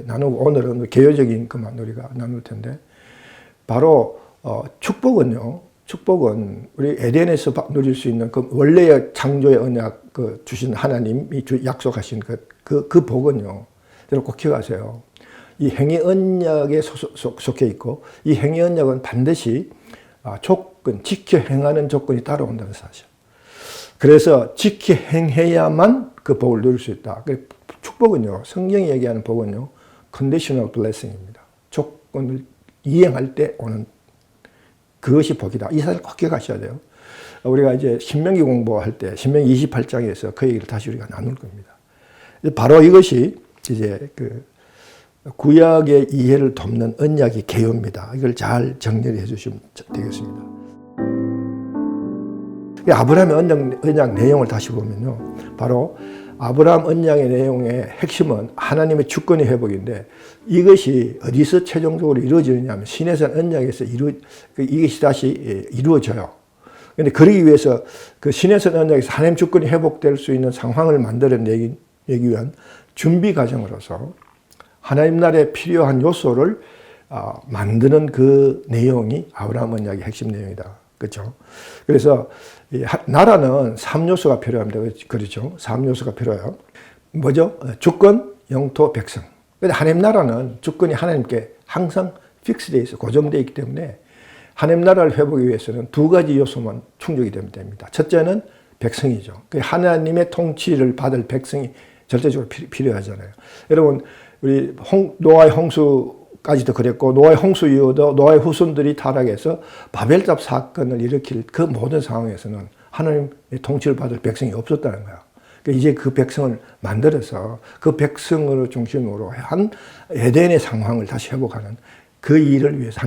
나누고 오늘은 개요적인 것만 우리가 나눌 텐데 바로 축복은 우리 에덴에서 누릴 수 있는 그 원래의 창조의 언약 주신 하나님이 약속하신 그 복은요. 꼭 기억하세요. 이 행위 언약에 속해 있고 이 행위 언약은 반드시 지켜 행하는 조건이 따라온다는 사실. 그래서 지켜 행해야만 그 복을 누릴 수 있다. 축복은요. 성경이 얘기하는 복은요. conditional blessing입니다. 조건을 이행할 때 오는 그것이 복이다. 이 사실 꼭 기억하셔야 돼요. 우리가 이제 신명기 공부할 때 신명기 28장에서 그 얘기를 다시 우리가 나눌 겁니다. 바로 이것이 이제 구약의 이해를 돕는 언약의 개요입니다. 이걸 잘 정리를 해주시면 되겠습니다. 아브라함의 언약 내용을 다시 보면요, 바로 아브라함 언약의 내용의 핵심은 하나님의 주권의 회복인데, 이것이 어디서 최종적으로 이루어지느냐 하면 신에서 언약에서 이것이 다시 이루어져요. 그런데 그러기 위해서 그 신에서 언약에서 하나님 주권이 회복될 수 있는 상황을 만들어내기 위한 준비 과정으로서 하나님 나라에 필요한 요소를 만드는 그 내용이 아브라함 언약의 핵심 내용이다. 그렇죠? 그래서 나라는 3요소가 필요합니다. 그렇죠? 3요소가 필요해요. 뭐죠? 주권, 영토, 백성. 근데 하나님 나라는 주권이 하나님께 항상 픽스되어 있어, 고정되어 있기 때문에 하나님 나라를 회복하기 위해서는 두 가지 요소만 충족이 되면 됩니다. 첫째는 백성이죠. 하나님의 통치를 받을 백성이 절대적으로 필요하잖아요. 여러분, 우리 노아의 홍수까지도 그랬고, 노아의 홍수 이후도 노아의 후손들이 타락해서 바벨탑 사건을 일으킬 그 모든 상황에서는 하나님의 통치를 받을 백성이 없었다는 거야. 그러니까 이제 그 백성을 만들어서 그 백성을 중심으로 한 에덴의 상황을 다시 회복하는 그 일을 위해서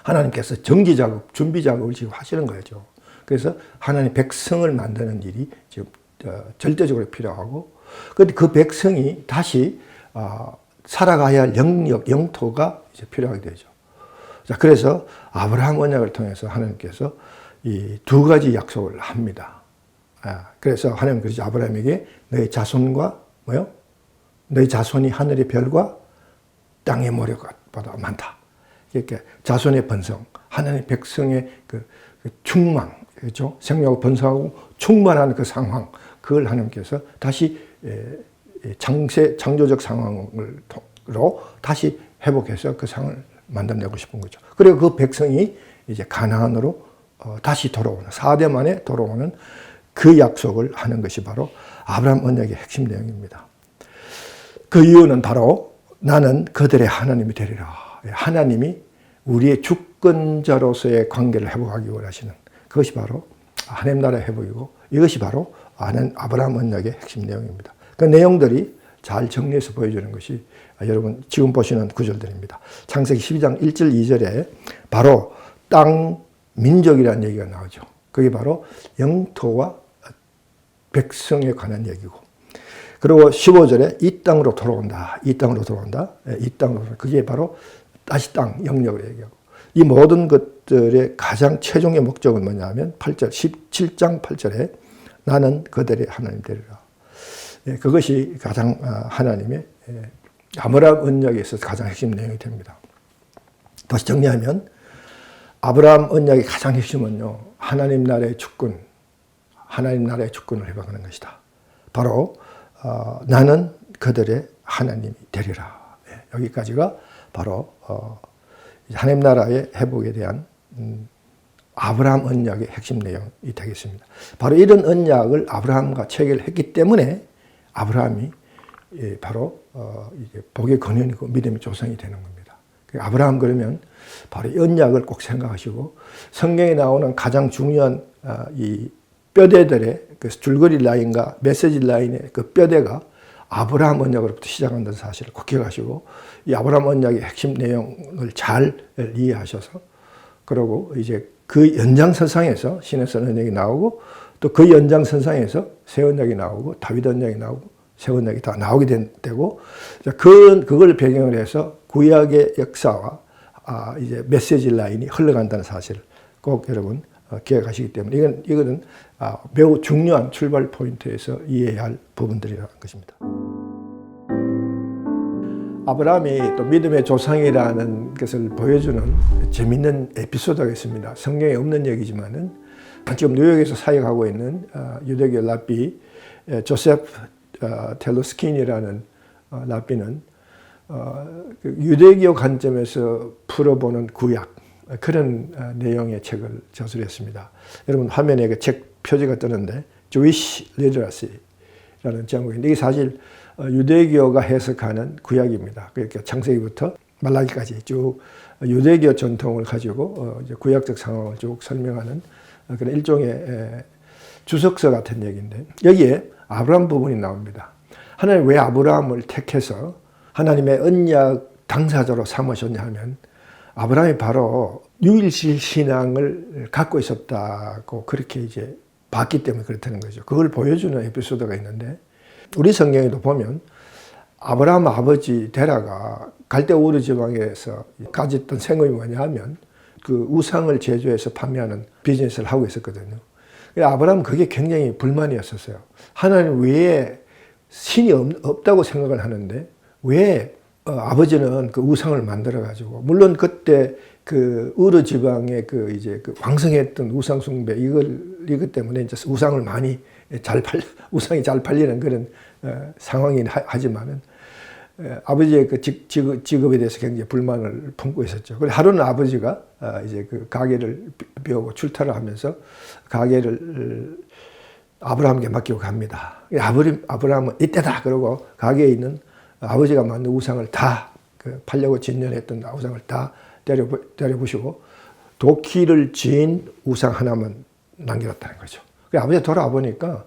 하나님께서 정지 작업, 준비 작업을 지금 하시는 거죠. 그래서 하나님 백성을 만드는 일이 지금 절대적으로 필요하고, 그런데 그 백성이 다시 살아가야 할 영역, 영토가 이제 필요하게 되죠. 자, 그래서 아브라함 언약을 통해서 하나님께서 이 두 가지 약속을 합니다. 그래서 하나님 그러죠. 아브라함에게 너의 자손과 너의 자손이 하늘의 별과 땅의 모래보다 많다. 이렇게 자손의 번성, 하나님의 백성의 그 충만, 그렇죠? 생명을 번성하고 충만한 그 상황, 그걸 하나님께서 다시 창조적 상황으로 다시 회복해서 그 상황을 만들어내고 싶은 거죠. 그리고 그 백성이 이제 가나안으로 다시 돌아오는, 4대 만에 돌아오는 그 약속을 하는 것이 바로 아브라함 언약의 핵심 내용입니다. 그 이유는 바로 나는 그들의 하나님이 되리라. 하나님이 우리의 주권자로서의 관계를 회복하기 원하시는 그것이 바로 하나님 나라의 회복이고, 이것이 바로 아브라함 언약의 핵심 내용입니다. 그 내용들이 잘 정리해서 보여주는 것이 여러분 지금 보시는 구절들입니다. 창세기 12장 1절 2절에 바로 땅, 민족이라는 얘기가 나오죠. 그게 바로 영토와 백성에 관한 얘기고, 그리고 15절에 이 땅으로 돌아온다. 이 땅으로 돌아온다. 이 땅으로 돌아온다. 그게 바로 다시 땅, 영역을 얘기하고, 이 모든 것들의 가장 최종의 목적은 뭐냐면 8절, 17장 8절에 나는 그들의 하나님 되리라. 그것이 가장 하나님의 아브라함 언약에 있어서 가장 핵심 내용이 됩니다. 다시 정리하면 아브라함 언약의 가장 핵심은요, 하나님 나라의 주권, 하나님 나라의 주권을 회복하는 것이다. 바로 나는 그들의 하나님이 되리라. 여기까지가 바로 하나님 나라의 회복에 대한 아브라함 언약의 핵심 내용이 되겠습니다. 바로 이런 언약을 아브라함과 체결했기 때문에 아브라함이 바로 이제 복의 근원이고 믿음의 조상이 되는 겁니다. 아브라함 그러면 바로 이 언약을 꼭 생각하시고, 성경에 나오는 가장 중요한 이 뼈대들의 그 줄거리 라인과 메시지 라인의 그 뼈대가 아브라함 언약으로부터 시작한다는 사실을 꼭 기억하시고, 이 아브라함 언약의 핵심 내용을 잘 이해하셔서, 그리고 이제 그 연장선상에서 신의 언약이 나오고, 또 그 연장선상에서 새 언약이 나오고, 다윗 언약이 나오고, 새 언약이 다 나오게 되고, 그걸 배경으로 해서 구약의 역사와 이제 메시지 라인이 흘러간다는 사실을 꼭 여러분 기억하시기 때문에 이거는 매우 중요한 출발 포인트에서 이해해야 할 부분들이라는 것입니다. 아브라함이 또 믿음의 조상이라는 것을 보여주는 재미있는 에피소드가 있습니다. 성경에 없는 얘기지만은 지금 뉴욕에서 사역하고 있는 유대교 랍비 조셉 텔로스킨이라는 랍비는 유대교 관점에서 풀어보는 구약, 그런 내용의 책을 저술했습니다. 여러분 화면에 그 책 표지가 뜨는데 Jewish Literacy라는 제목인데, 이게 사실 유대교가 해석하는 구약입니다. 그러니까 창세기부터 말라기까지 쭉 유대교 전통을 가지고 이제 구약적 상황을 쭉 설명하는 그런 일종의 주석서 같은 얘기인데, 여기에 아브라함 부분이 나옵니다. 하나님 왜 아브라함을 택해서 하나님의 언약 당사자로 삼으셨냐 하면 아브라함이 바로 유일신 신앙을 갖고 있었다고 그렇게 이제 봤기 때문에 그렇다는 거죠. 그걸 보여주는 에피소드가 있는데 우리 성경에도 보면 아브라함 아버지 데라가 갈대 우르 지방에서 가졌던 생업이 뭐냐 하면 그 우상을 제조해서 판매하는 비즈니스를 하고 있었거든요. 아브라함은 그게 굉장히 불만이었었어요. 하나님 외에 신이 없다고 생각을 하는데 왜 아버지는 그 우상을 만들어 가지고 물론 그때 그 우르 지방의 그 이제 그 왕성했던 우상 숭배 이것 때문에 이제 우상을 많이 우상이 잘 팔리는 그런 상황이긴 하지만은 아버지의 그 직업에 대해서 굉장히 불만을 품고 있었죠. 그래서 하루는 아버지가 이제 그 가게를 비우고 출타를 하면서 가게를 아브라함에게 맡기고 갑니다. 아브라함은 이때다 그러고 가게에 있는 아버지가 만든 우상을 다 팔려고 진열했던 우상을 다 때려부시고 도끼를 쥔 우상 하나만 남겨뒀다는 거죠. 아버지가 돌아와 보니까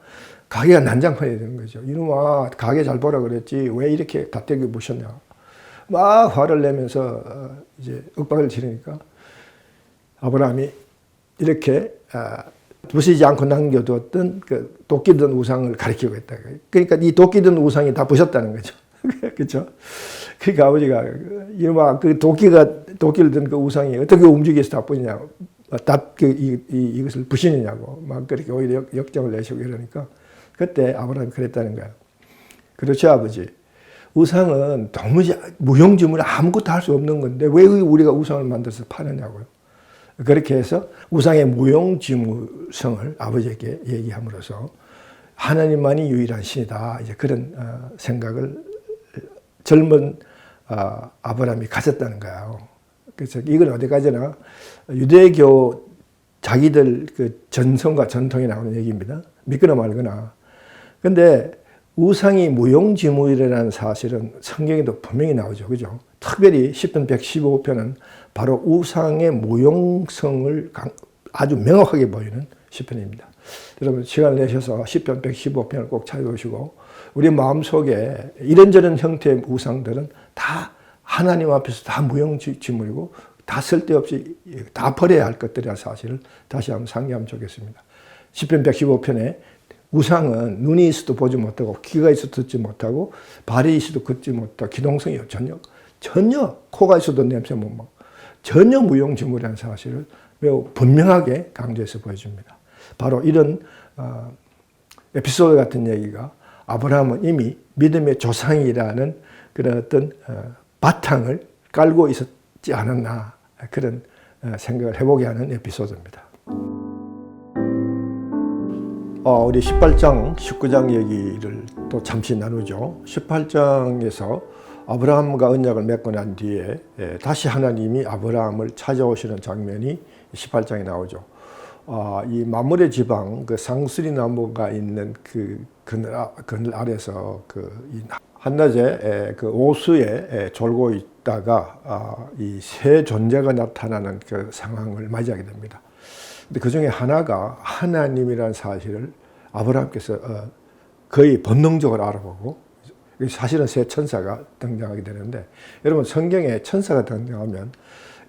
가게가 난장판이 되는 거죠. 이놈아 가게 잘 보라 그랬지 왜 이렇게 다떼기 부셨냐. 막 화를 내면서 이제 윽박을 지르니까 아브라함이 이렇게 부수지 않고 남겨두었던 그 도끼 든 우상을 가리키고 있다. 그러니까 이 도끼 든 우상이 다 부셨다는 거죠. 그렇죠? 그러니까 아버지가 이놈아 그 도끼를 든 그 우상이 어떻게 움직여서 다 부시냐고 이것을 부시느냐고 막 그렇게 오히려 역정을 내시고 이러니까 그때 아브라함이 그랬다는 거야. 그렇죠 아버지. 우상은 도무지 무용지물이 아무것도 할 수 없는 건데 왜 우리가 우상을 만들어서 파느냐고요. 그렇게 해서 우상의 무용지물성을 아버지에게 얘기함으로써 하나님만이 유일한 신이다. 이제 그런 생각을 젊은 아브라함이 가졌다는 거예요. 그래서 이건 어디까지나 유대교 자기들 그 전성과 전통에 나오는 얘기입니다. 믿거나 말거나. 근데 우상이 무용지물이라는 사실은 성경에도 분명히 나오죠. 그죠? 특별히 시편 115편은 바로 우상의 무용성을 아주 명확하게 보이는 시편입니다. 여러분 시간을 내셔서 시편 115편을 꼭 찾아보시고 우리 마음속에 이런저런 형태의 우상들은 다 하나님 앞에서 다 무용지물이고 다 쓸데없이 다 버려야 할 것들이라는 사실을 다시 한번 상기하면 좋겠습니다. 시편 115편에 우상은 눈이 있어도 보지 못하고 귀가 있어도 듣지 못하고 발이 있어도 걷지 못하고 기동성이 전혀 코가 있어도 냄새 못 맡고 전혀 무용지물이라는 사실을 매우 분명하게 강조해서 보여줍니다. 바로 이런 에피소드 같은 얘기가 아브라함은 이미 믿음의 조상이라는 그런 어떤 바탕을 깔고 있었지 않았나 그런 생각을 해보게 하는 에피소드입니다. 우리 18장, 19장 얘기를 또 잠시 나누죠. 18장에서 아브라함과 언약을 맺고 난 뒤에 다시 하나님이 아브라함을 찾아오시는 장면이 18장에 나오죠. 이 마므레 지방 그 상수리 나무가 있는 그 그늘 아래서 이 한낮에 그 오수에 졸고 있다가 이 새 존재가 나타나는 그 상황을 맞이하게 됩니다. 근데 그 중에 하나가 하나님이라는 사실을 아브라함께서 거의 본능적으로 알아보고 사실은 새 천사가 등장하게 되는데 여러분 성경에 천사가 등장하면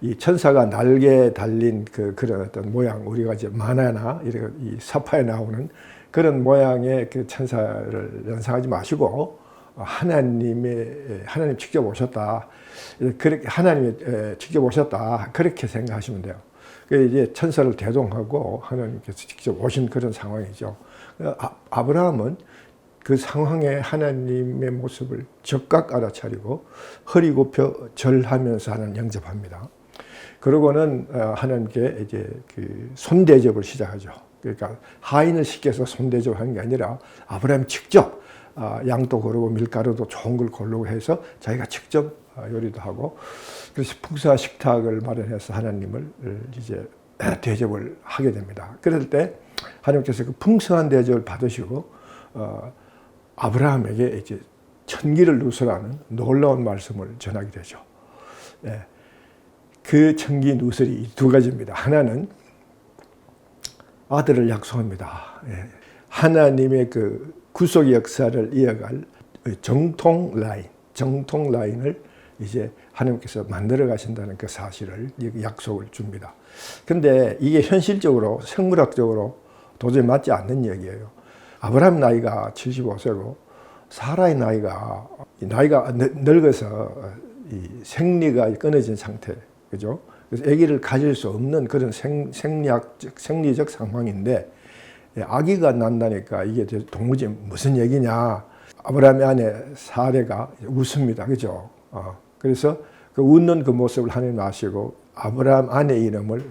이 천사가 날개에 달린 그런 어떤 모양 우리가 이제 만화나 이렇게 이 사파에 나오는 그런 모양의 그 천사를 연상하지 마시고 하나님 직접 오셨다. 그렇게 하나님이 직접 오셨다. 그렇게 생각하시면 돼요. 이제 천사를 대동하고 하나님께서 직접 오신 그런 상황이죠. 아브라함은 그 상황에 하나님의 모습을 적각 알아차리고 허리 굽혀 절하면서 하나님 영접합니다. 그러고는 하나님께 이제 그 손대접을 시작하죠. 그러니까 하인을 시켜서 손대접을 하는 게 아니라 아브라함이 직접 양도 고르고 밀가루도 좋은 걸 고르고 해서 자기가 직접 요리도 하고 그래서 풍성한 식탁을 마련해서 하나님을 이제 대접을 하게 됩니다. 그럴 때 하나님께서 그 풍성한 대접을 받으시고 아브라함에게 이제 천기를 누설하는 놀라운 말씀을 전하게 되죠. 그 천기 누설이 두 가지입니다. 하나는 아들을 약속합니다. 하나님의 그 구속 역사를 이어갈 정통 라인을 이제 하나님께서 만들어 가신다는 그 사실을 약속을 줍니다. 근데 이게 현실적으로 생물학적으로 도저히 맞지 않는 얘기예요. 아브라함 나이가 75세고 사라의 나이가 늙어서 이 생리가 끊어진 상태, 그죠? 그래서 아기를 가질 수 없는 그런 생리적 상황인데 아기가 난다니까 이게 도무지 무슨 얘기냐. 아브라함의 아내 사레가 웃습니다, 그죠? 그래서 그 웃는 그 모습을 하나님 아시고 아브라함 아내 이름을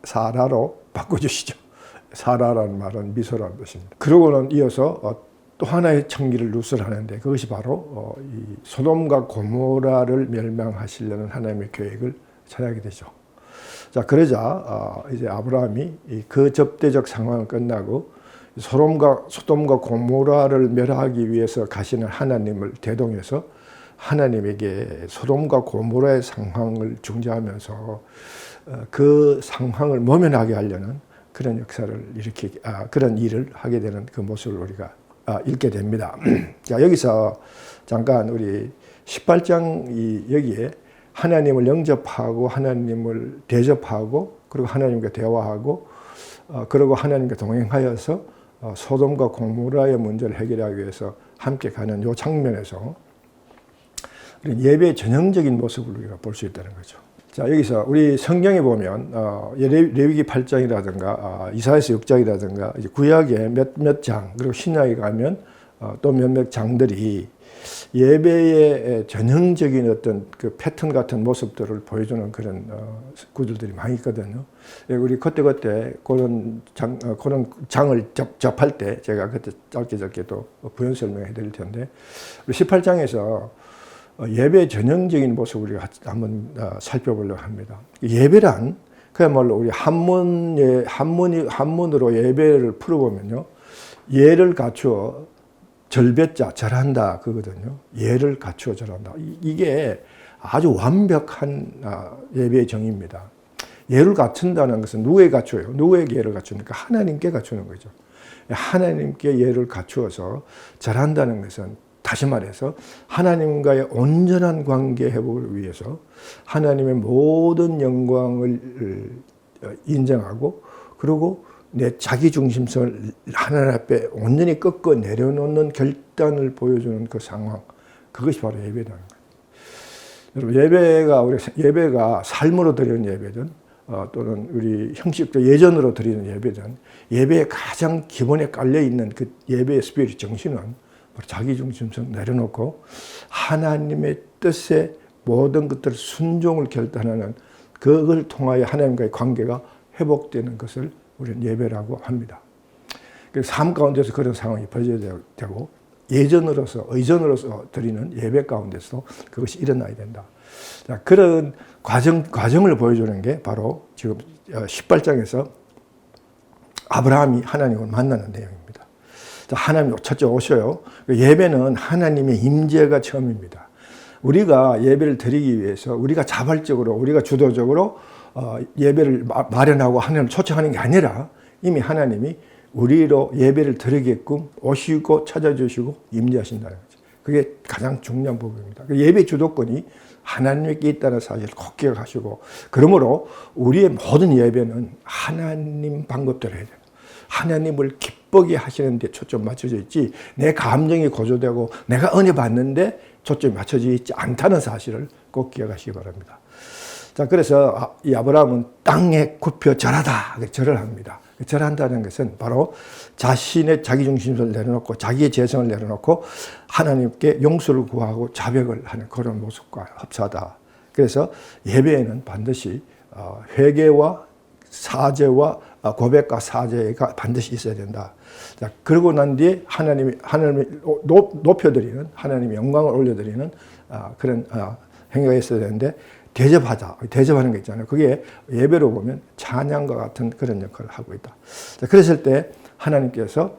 사라로 바꿔주시죠. 사라라는 말은 미소라는 뜻입니다. 그러고는 이어서 또 하나의 청기를 누설하는데 그것이 바로 이 소돔과 고모라를 멸망하시려는 하나님의 계획을 전하게 되죠. 자, 그러자 이제 아브라함이 그 접대적 상황은 끝나고 소돔과 고모라를 멸하기 위해서 가시는 하나님을 대동해서 하나님에게 소돔과 고모라의 상황을 중재하면서 그 상황을 모면하게 하려는 그런 역사를 그런 일을 하게 되는 그 모습을 우리가 읽게 됩니다. 자, 여기서 잠깐 우리 18장 여기에 하나님을 영접하고 하나님을 대접하고 그리고 하나님과 대화하고 그리고 하나님과 동행하여서 소돔과 고모라의 문제를 해결하기 위해서 함께 가는 이 장면에서 예배의 전형적인 모습을 우리가 볼 수 있다는 거죠. 자, 여기서 우리 성경에 보면 레위기 8장이라든가 이사야서 6장이라든가 이제 구약의 몇몇 장 그리고 신약에 가면 또 몇몇 장들이 예배의 전형적인 어떤 그 패턴 같은 모습들을 보여주는 그런 구절들이 많이 있거든요. 우리 그때 그런 장을 접할 때 제가 그때 짧게 또 부연 설명해 드릴 텐데 우리 18장에서 예배의 전형적인 모습을 우리가 한번 살펴보려고 합니다. 예배란 그야말로 우리 한문으로 예배를 풀어보면요. 예를 갖추어 절배자, 절한다 그거거든요. 예를 갖추어 절한다. 이게 아주 완벽한 예배의 정의입니다. 예를 갖춘다는 것은 누구에게 갖추어요? 누구에게 예를 갖추니까 하나님께 갖추는 거죠. 하나님께 예를 갖추어서 절한다는 것은 다시 말해서 하나님과의 온전한 관계 회복을 위해서 하나님의 모든 영광을 인정하고 그리고 내 자기 중심성을 하나님 앞에 온전히 꺾어 내려놓는 결단을 보여주는 그 상황, 그것이 바로 예배라는 거예요. 여러분, 예배가 삶으로 드리는 예배든 또는 우리 형식적 예전으로 드리는 예배든 예배의 가장 기본에 깔려 있는 그 예배의 스피릿 정신은 자기 중심성 내려놓고 하나님의 뜻에 모든 것들을 순종을 결단하는 그걸 통하여 하나님과의 관계가 회복되는 것을 우리는 예배라고 합니다. 삶 가운데서 그런 상황이 벌어져야 되고 의전으로서 드리는 예배 가운데서 그것이 일어나야 된다. 자, 그런 과정을 보여주는 게 바로 지금 18장에서 아브라함이 하나님을 만나는 내용입니다. 하나님 첫째 오셔요. 예배는 하나님의 임재가 처음입니다. 우리가 예배를 드리기 위해서 우리가 자발적으로 우리가 주도적으로 예배를 마련하고 하나님을 초청하는 게 아니라 이미 하나님이 우리로 예배를 드리게끔 오시고 찾아주시고 임재하신다는 거죠. 그게 가장 중요한 부분입니다. 예배 주도권이 하나님께 있다는 사실을 꼭 기억하시고 그러므로 우리의 모든 예배는 하나님 방법대로 해야 돼요. 하나님을 기쁘게 하시는 데 초점 맞춰져 있지 내 감정이 고조되고 내가 은혜 받는데 초점이 맞춰져 있지 않다는 사실을 꼭 기억하시기 바랍니다. 자, 그래서 이 아브라함은 땅에 굽혀 절하다 절을 합니다. 절한다는 것은 바로 자신의 자기중심을 내려놓고 자기의 재성을 내려놓고 하나님께 용서를 구하고 자백을 하는 그런 모습과 흡사하다. 그래서 예배에는 반드시 회개와 사죄와 고백과 사죄가 반드시 있어야 된다. 자, 그러고 난 뒤에 하나님을 높여드리는 하나님의 영광을 올려드리는 그런 행위가 있어야 되는데 대접하는 게 있잖아요. 그게 예배로 보면 찬양과 같은 그런 역할을 하고 있다. 자, 그랬을 때 하나님께서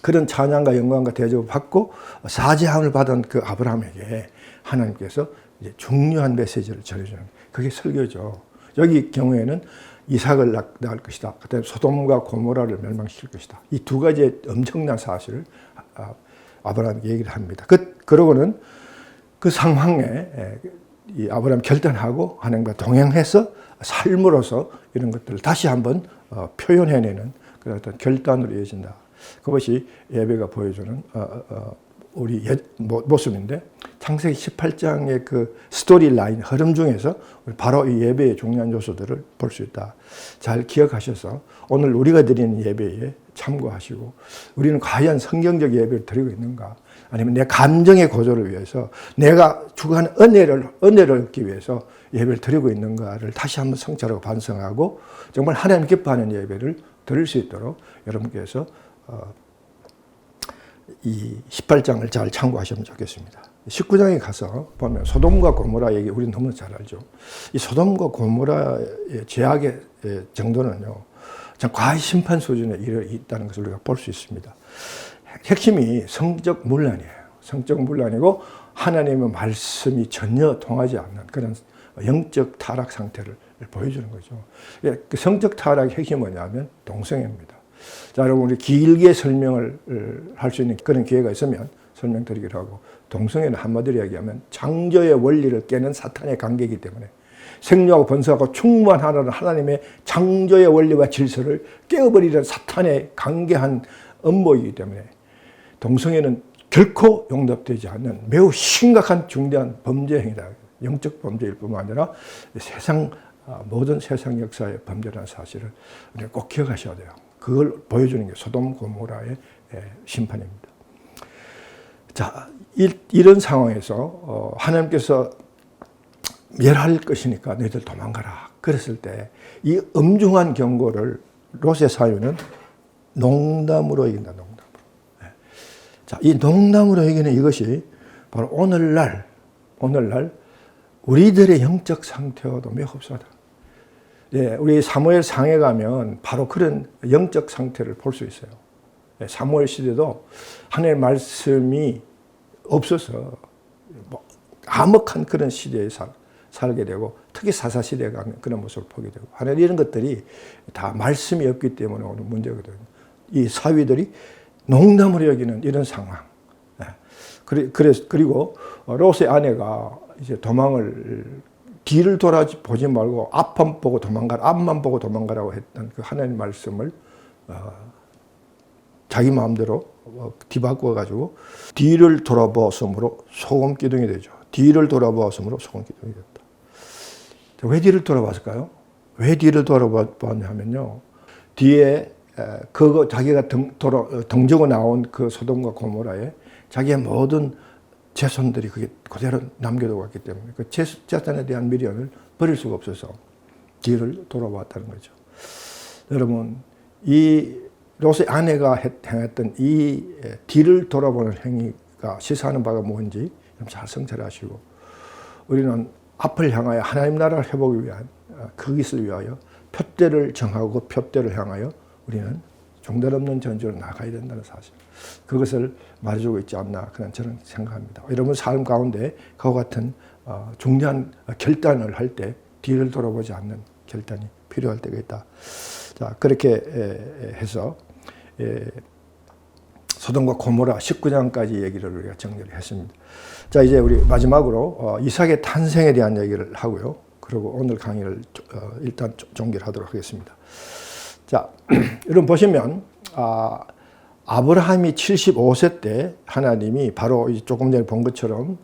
그런 찬양과 영광과 대접을 받고 사죄함을 받은 그 아브라함에게 하나님께서 이제 중요한 메시지를 전해주는 그게 설교죠. 여기 경우에는 이삭을 낳을 것이다. 그다음에 소돔과 고모라를 멸망시킬 것이다. 이 두 가지의 엄청난 사실을 아브라함에게 얘기를 합니다. 그러고는 그 상황에 이 아브라함 결단하고 하나님과 동행해서 삶으로서 이런 것들을 다시 한번 표현해내는 그런 어떤 결단으로 이어진다. 그것이 예배가 보여주는 우리 모습인데, 창세기 18장의 그 스토리 라인 흐름 중에서 바로 이 예배의 중요한 요소들을 볼 수 있다. 잘 기억하셔서 오늘 우리가 드리는 예배에 참고하시고, 우리는 과연 성경적 예배를 드리고 있는가, 아니면 내 감정의 고조를 위해서 내가 추구하는 은혜를 얻기 위해서 예배를 드리고 있는가를 다시 한번 성찰하고 반성하고 정말 하나님 기뻐하는 예배를 드릴 수 있도록 여러분께서 이 18장을 잘 참고하시면 좋겠습니다. 19장에 가서 보면 소돔과 고모라 얘기 우리는 너무 잘 알죠. 이 소돔과 고모라의 죄악의 정도는요, 참 과히 심판 수준에 이르 있다는 것을 우리가 볼 수 있습니다. 핵심이 성적 문란이에요. 성적 문란이고 하나님의 말씀이 전혀 통하지 않는 그런 영적 타락 상태를 보여주는 거죠. 그 성적 타락의 핵심이 뭐냐면 동성애입니다. 자, 여러분, 우리 길게 설명을 할 수 있는 그런 기회가 있으면 설명드리기로 하고, 동성애는 한마디로 이야기하면 창조의 원리를 깨는 사탄의 관계이기 때문에, 생육하고 번성하고 충만하라는 하나님의 창조의 원리와 질서를 깨어버리는 사탄의 강개한 음모이기 때문에 동성애는 결코 용납되지 않는 매우 심각한 중대한 범죄 행위다. 영적 범죄일 뿐만 아니라 모든 세상 역사의 범죄라는 사실을 우리가 꼭 기억하셔야 돼요. 그걸 보여주는 게 소돔 고모라의 심판입니다. 자, 이런 상황에서 하나님께서 멸할 것이니까 너희들 도망가라. 그랬을 때 이 엄중한 경고를 롯의 사유는 농담으로 이긴다. 농담으로. 자, 이 농담으로 이기는 이것이 바로 오늘날 우리들의 영적 상태와도 매우 흡사하다. 예, 우리 사무엘 상에 가면 바로 그런 영적 상태를 볼 수 있어요. 예, 사무엘 시대도 하나님의 말씀이 없어서 암흑한 그런 시대에 살게 되고, 특히 사사 시대에 가면 그런 모습을 보게 되고 하는 이런 것들이 다 말씀이 없기 때문에 오는 문제거든요. 이 사위들이 농담으로 여기는 이런 상황. 예. 그리고 롯의 아내가 이제 뒤를 돌아보지 말고 앞만 보고 도망가라고 했던 그 하나님의 말씀을 자기 마음대로 뒤바꿔 가지고 뒤를 돌아보았으므로 소금 기둥이 되죠. 뒤를 돌아보았으므로 소금 기둥이 됐다. 왜 뒤를 돌아봤을까요? 왜 뒤를 돌아봤냐면요, 뒤에 자기가 등지고 나온 그 소돔과 고모라에 자기의 모든 자손들이 그게 그대로 남겨두고 갔기 때문에 그 자손에 대한 미련을 버릴 수가 없어서 뒤를 돌아봤다는 거죠. 여러분, 이 롯의 아내가 행했던 이 뒤를 돌아보는 행위가 시사하는 바가 뭔지 잘 성찰하시고, 우리는 앞을 향하여 하나님 나라를 회복을 위한 그 것을 위하여 표대를 정하고 표대를 향하여 우리는 중단없는 전주로 나가야 된다는 사실, 그것을 말해주고 있지 않나, 그런 저는 생각합니다. 여러분 삶 가운데 그와 같은 중요한 결단을 할 때 뒤를 돌아보지 않는 결단이 필요할 때가 있다. 자, 그렇게 해서 소돔과 고모라 19장까지 얘기를 우리가 정리를 했습니다. 자, 이제 우리 마지막으로 이삭의 탄생에 대한 얘기를 하고요. 그리고 오늘 강의를 일단 종결 하도록 하겠습니다. 자, 여러분 보시면 아브라함이 75세 때 하나님이 바로 조금 전에 본 것처럼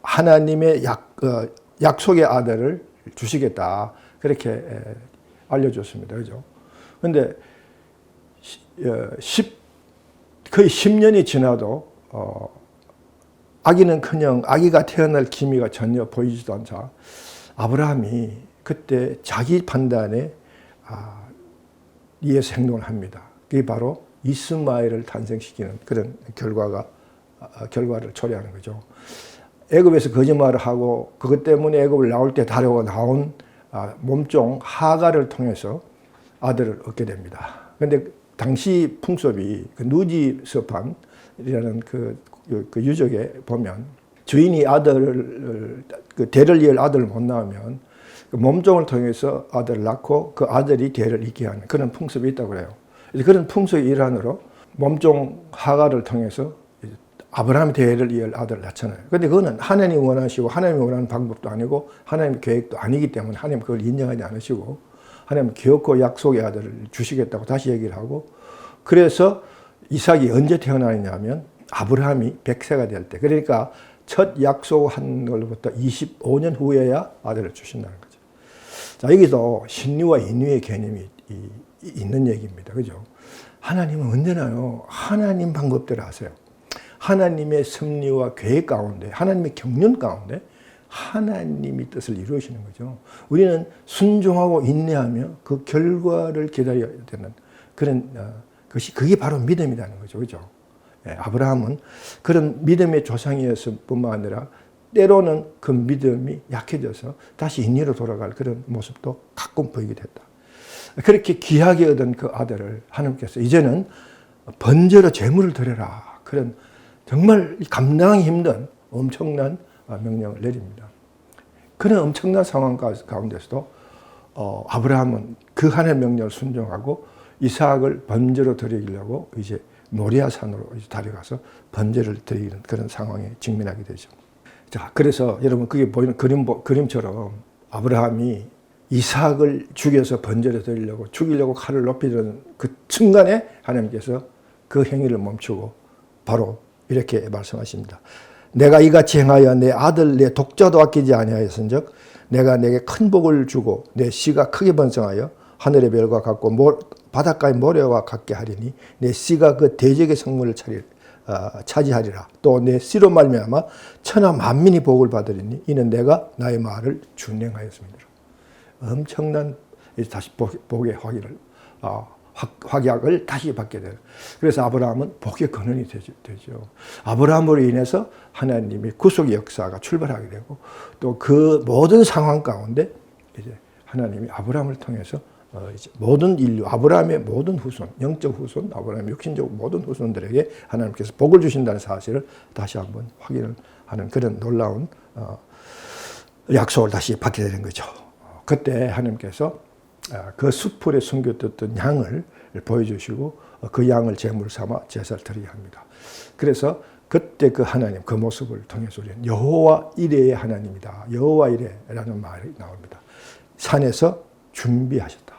하나님의 약속의 아들을 주시겠다, 그렇게 알려줬습니다. 그죠? 그런데 거의 10년이 지나도 아기가 태어날 기미가 전혀 보이지도 않자 아브라함이 그때 자기 판단에 의해서 행동을 합니다. 그게 바로 이스마엘을 탄생시키는 그런 결과를 초래하는 거죠. 애굽에서 거짓말을 하고 그것 때문에 애굽을 나올 때 다려고 나온 몸종 하갈을 통해서 아들을 얻게 됩니다. 그런데 당시 풍습이 그 누지서판이라는 그 유적에 보면 주인이 대를 이을 아들을 못 낳으면 그 몸종을 통해서 아들을 낳고 그 아들이 대를 잇게 하는 그런 풍습이 있다고 해요. 그런 풍습의 일환으로 몸종 하갈을 통해서 아브라함의 대를 이을 아들을 낳잖아요. 그런데 그거는 하나님이 원하시고 하나님이 원하는 방법도 아니고 하나님의 계획도 아니기 때문에 하나님 그걸 인정하지 않으시고 하나님은 기어코 약속의 아들을 주시겠다고 다시 얘기를 하고, 그래서 이삭이 언제 태어나느냐면 아브라함이 100세가 될 때, 그러니까 첫 약속한 걸로부터 25년 후에야 아들을 주신다는 거죠. 자, 여기서 신유와 인유의 개념이 있는 얘기입니다. 그죠? 하나님은 언제나요, 하나님 방법대로 하세요. 하나님의 섭리와 계획 가운데, 하나님의 경륜 가운데 하나님이 뜻을 이루시는 거죠. 우리는 순종하고 인내하며 그 결과를 기다려야 되는 그런 그게 바로 믿음이라는 거죠. 그죠? 아브라함은 그런 믿음의 조상이었을 뿐만 아니라 때로는 그 믿음이 약해져서 다시 인내로 돌아갈 그런 모습도 가끔 보이게 됐다. 그렇게 귀하게 얻은 그 아들을 하나님께서 이제는 번제로 제물을 드려라. 그런 정말 감당하기 힘든 엄청난 명령을 내립니다. 그런 엄청난 상황 가운데서도 아브라함은 그 하나님의 명령을 순종하고 이삭을 번제로 드리려고 이제 모리아 산으로 달려가서 번제를 드리는 그런 상황에 직면하게 되죠. 자, 그래서 여러분 그게 보이는 그림처럼 아브라함이 이삭을 죽여서 번제를 드리려고 죽이려고 칼을 높이는 그 순간에 하나님께서 그 행위를 멈추고 바로 이렇게 말씀하십니다. 내가 이같이 행하여 내 아들 내 독자도 아끼지 아니하였은즉 내가 내게 큰 복을 주고 내 씨가 크게 번성하여 하늘의 별과 같고 바닷가의 모래와 같게 하리니 내 씨가 그 대적의 성문을 차지하리라. 또 내 씨로 말미암아 천하 만민이 복을 받으리니 이는 내가 나의 말을 준행하였습니다. 엄청난 다시 복의 확약을 다시 받게 돼요. 그래서 아브라함은 복의 근원이 되죠. 아브라함으로 인해서 하나님의 구속의 역사가 출발하게 되고 또 그 모든 상황 가운데 이제 하나님이 아브라함을 통해서 이제 모든 인류, 아브라함의 모든 후손, 영적 후손, 아브라함의 육신적 모든 후손들에게 하나님께서 복을 주신다는 사실을 다시 한번 확인을 하는 그런 놀라운 약속을 다시 받게 되는 거죠. 그때 하나님께서 그 수풀에 숨겨뒀던 양을 보여주시고 그 양을 제물 삼아 제사를 드리게 합니다. 그래서 그때 그 하나님, 그 모습을 통해서 우리는 여호와 이레의 하나님이다. 여호와 이레라는 말이 나옵니다. 산에서 준비하셨다.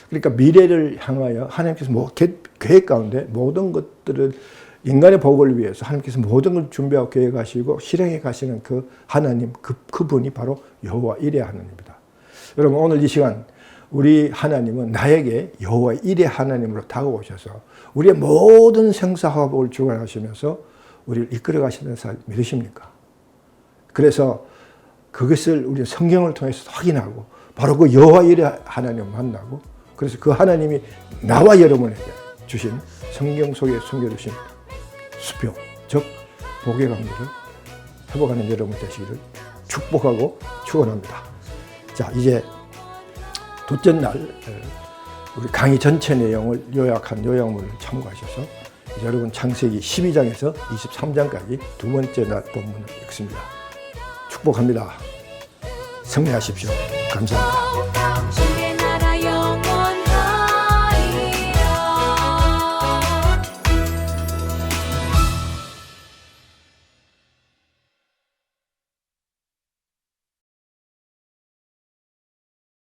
그러니까 미래를 향하여 하나님께서 계획 가운데 모든 것들을 인간의 복을 위해서 하나님께서 모든 걸 준비하고 계획하시고 실행해 가시는 그 하나님, 그분이 바로 여호와 이레 하나님입니다. 여러분 오늘 이 시간 우리 하나님은 나에게 여호와 이레 하나님으로 다가오셔서 우리의 모든 생사화복을 주관하시면서 우리를 이끌어 가시는 사실 믿으십니까? 그래서 그것을 우리 성경을 통해서 확인하고 바로 그 여호와 이레 하나님을 만나고 그래서 그 하나님이 나와 여러분에게 주신 성경 속에 숨겨주신 수표, 즉 복의 관계를 회복하는 여러분 되시기를 축복하고 축원합니다. 자, 이제 둘째 날 우리 강의 전체 내용을 요약한 요약문을 참고하셔서 여러분 창세기 12장에서 23장까지 두 번째 날 본문을 읽습니다. 축복합니다. 승리하십시오. 감사합니다.